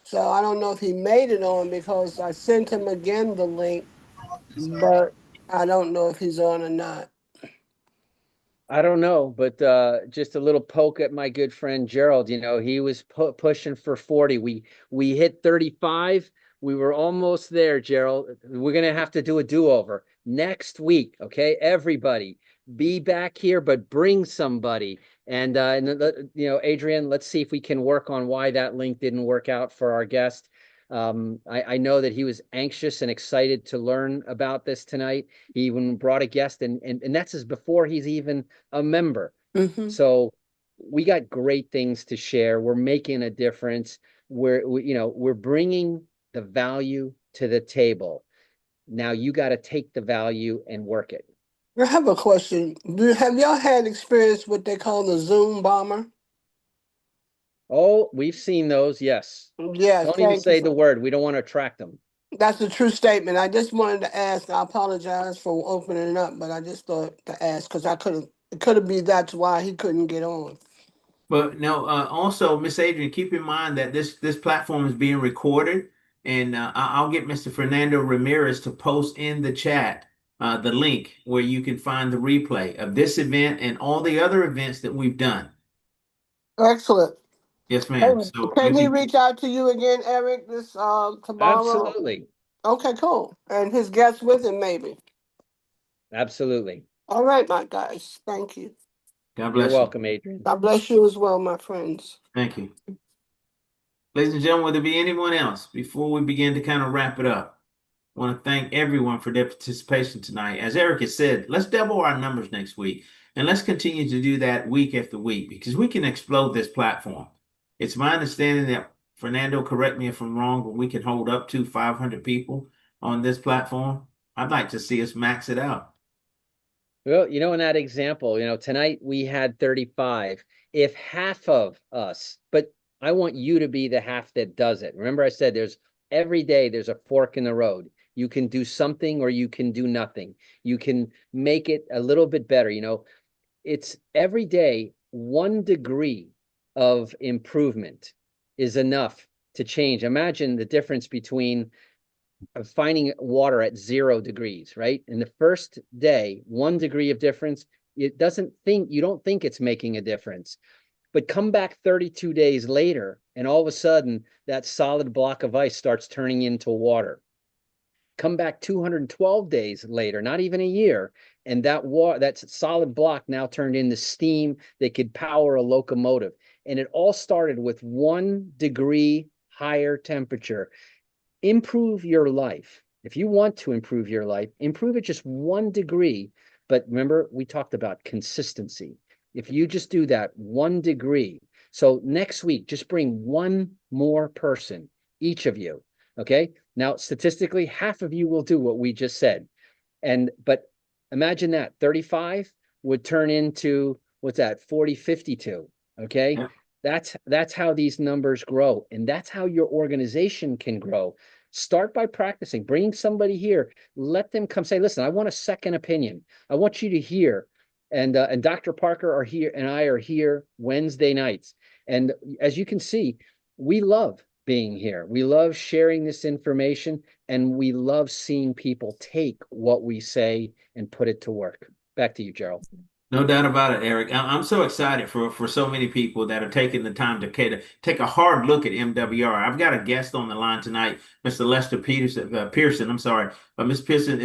So I don't know if he made it on because I sent him again the link, but I don't know if he's on or not. I don't know, but just a little poke at my good friend Gerald. He was pushing for 40. We hit 35. We were almost there, Gerald. We're gonna have to do a do-over next week, okay? Everybody, be back here, but bring somebody. And Adrian, let's see if we can work on why that link didn't work out for our guest. I know that he was anxious and excited to learn about this tonight. He even brought a guest, and that's before he's even a member. Hmm. So we got great things to share. We're making a difference. We're bringing the value to the table. Now you got to take the value and work it. I have a question. Have y'all had experience what they call the Zoom bomber? Oh, we've seen those. Yes. Yes, Don't even thank you say the for. word. We don't want to attract them. That's a true statement. I just wanted to ask. I apologize for opening it up, but I just thought to ask because I could have. It could have been that's why he couldn't get on. But no, also, Miss Adrian, keep in mind that this platform is being recorded, and I'll get Mr. Fernando Ramirez to post in the chat the link where you can find the replay of this event and all the other events that we've done. Excellent. Yes, ma'am. And So can you'll he be reach out to you again, Eric, this tomorrow? Absolutely. Okay, cool. And his guest with him, maybe. Absolutely. All right, my guys. Thank you. God You're bless you. welcome, Adrian. God bless you as well, my friends. Thank you. Ladies and gentlemen, will there be anyone else before we begin to kind of wrap it up? I want to thank everyone for their participation tonight. As Eric has said, let's double our numbers next week. And let's continue to do that week after week because we can explode this platform. It's my understanding that, Fernando, correct me if I'm wrong, but we can hold up to 500 people on this platform. I'd like to see us max it out. Well, in that example, tonight we had 35. If half of us, but I want you to be the half that does it. Remember, I said every day there's a fork in the road. You can do something or you can do nothing. You can make it a little bit better. It's every day 1 degree of improvement is enough to change. Imagine the difference between of finding water at 0 degrees, right? In the first day, 1 degree of difference, you don't think it's making a difference. But come back 32 days later, and all of a sudden, that solid block of ice starts turning into water. Come back 212 days later, not even a year, and that solid block now turned into steam that could power a locomotive. And it all started with 1 degree higher temperature. Improve your life. If you want to improve your life, improve it just 1 degree. But remember, we talked about consistency. If you just do that 1 degree, so next week, just bring one more person, each of you. Okay. Now, statistically, half of you will do what we just said. But imagine that 35 would turn into what's that, 40, 52. Okay. Yeah. That's how these numbers grow. And that's how your organization can grow. Start by practicing, bringing somebody here, let them come say, listen, I want a second opinion. I want you to hear. And Dr. Parker are here and I are here Wednesday nights. And as you can see, we love being here. We love sharing this information and we love seeing people take what we say and put it to work. Back to you, Gerald. No doubt about it, Eric. I'm so excited for so many people that are taking the time to take a hard look at MWR. I've got a guest on the line tonight, Mr. Lester Peterson. Pearson. I'm sorry, Miss Pearson is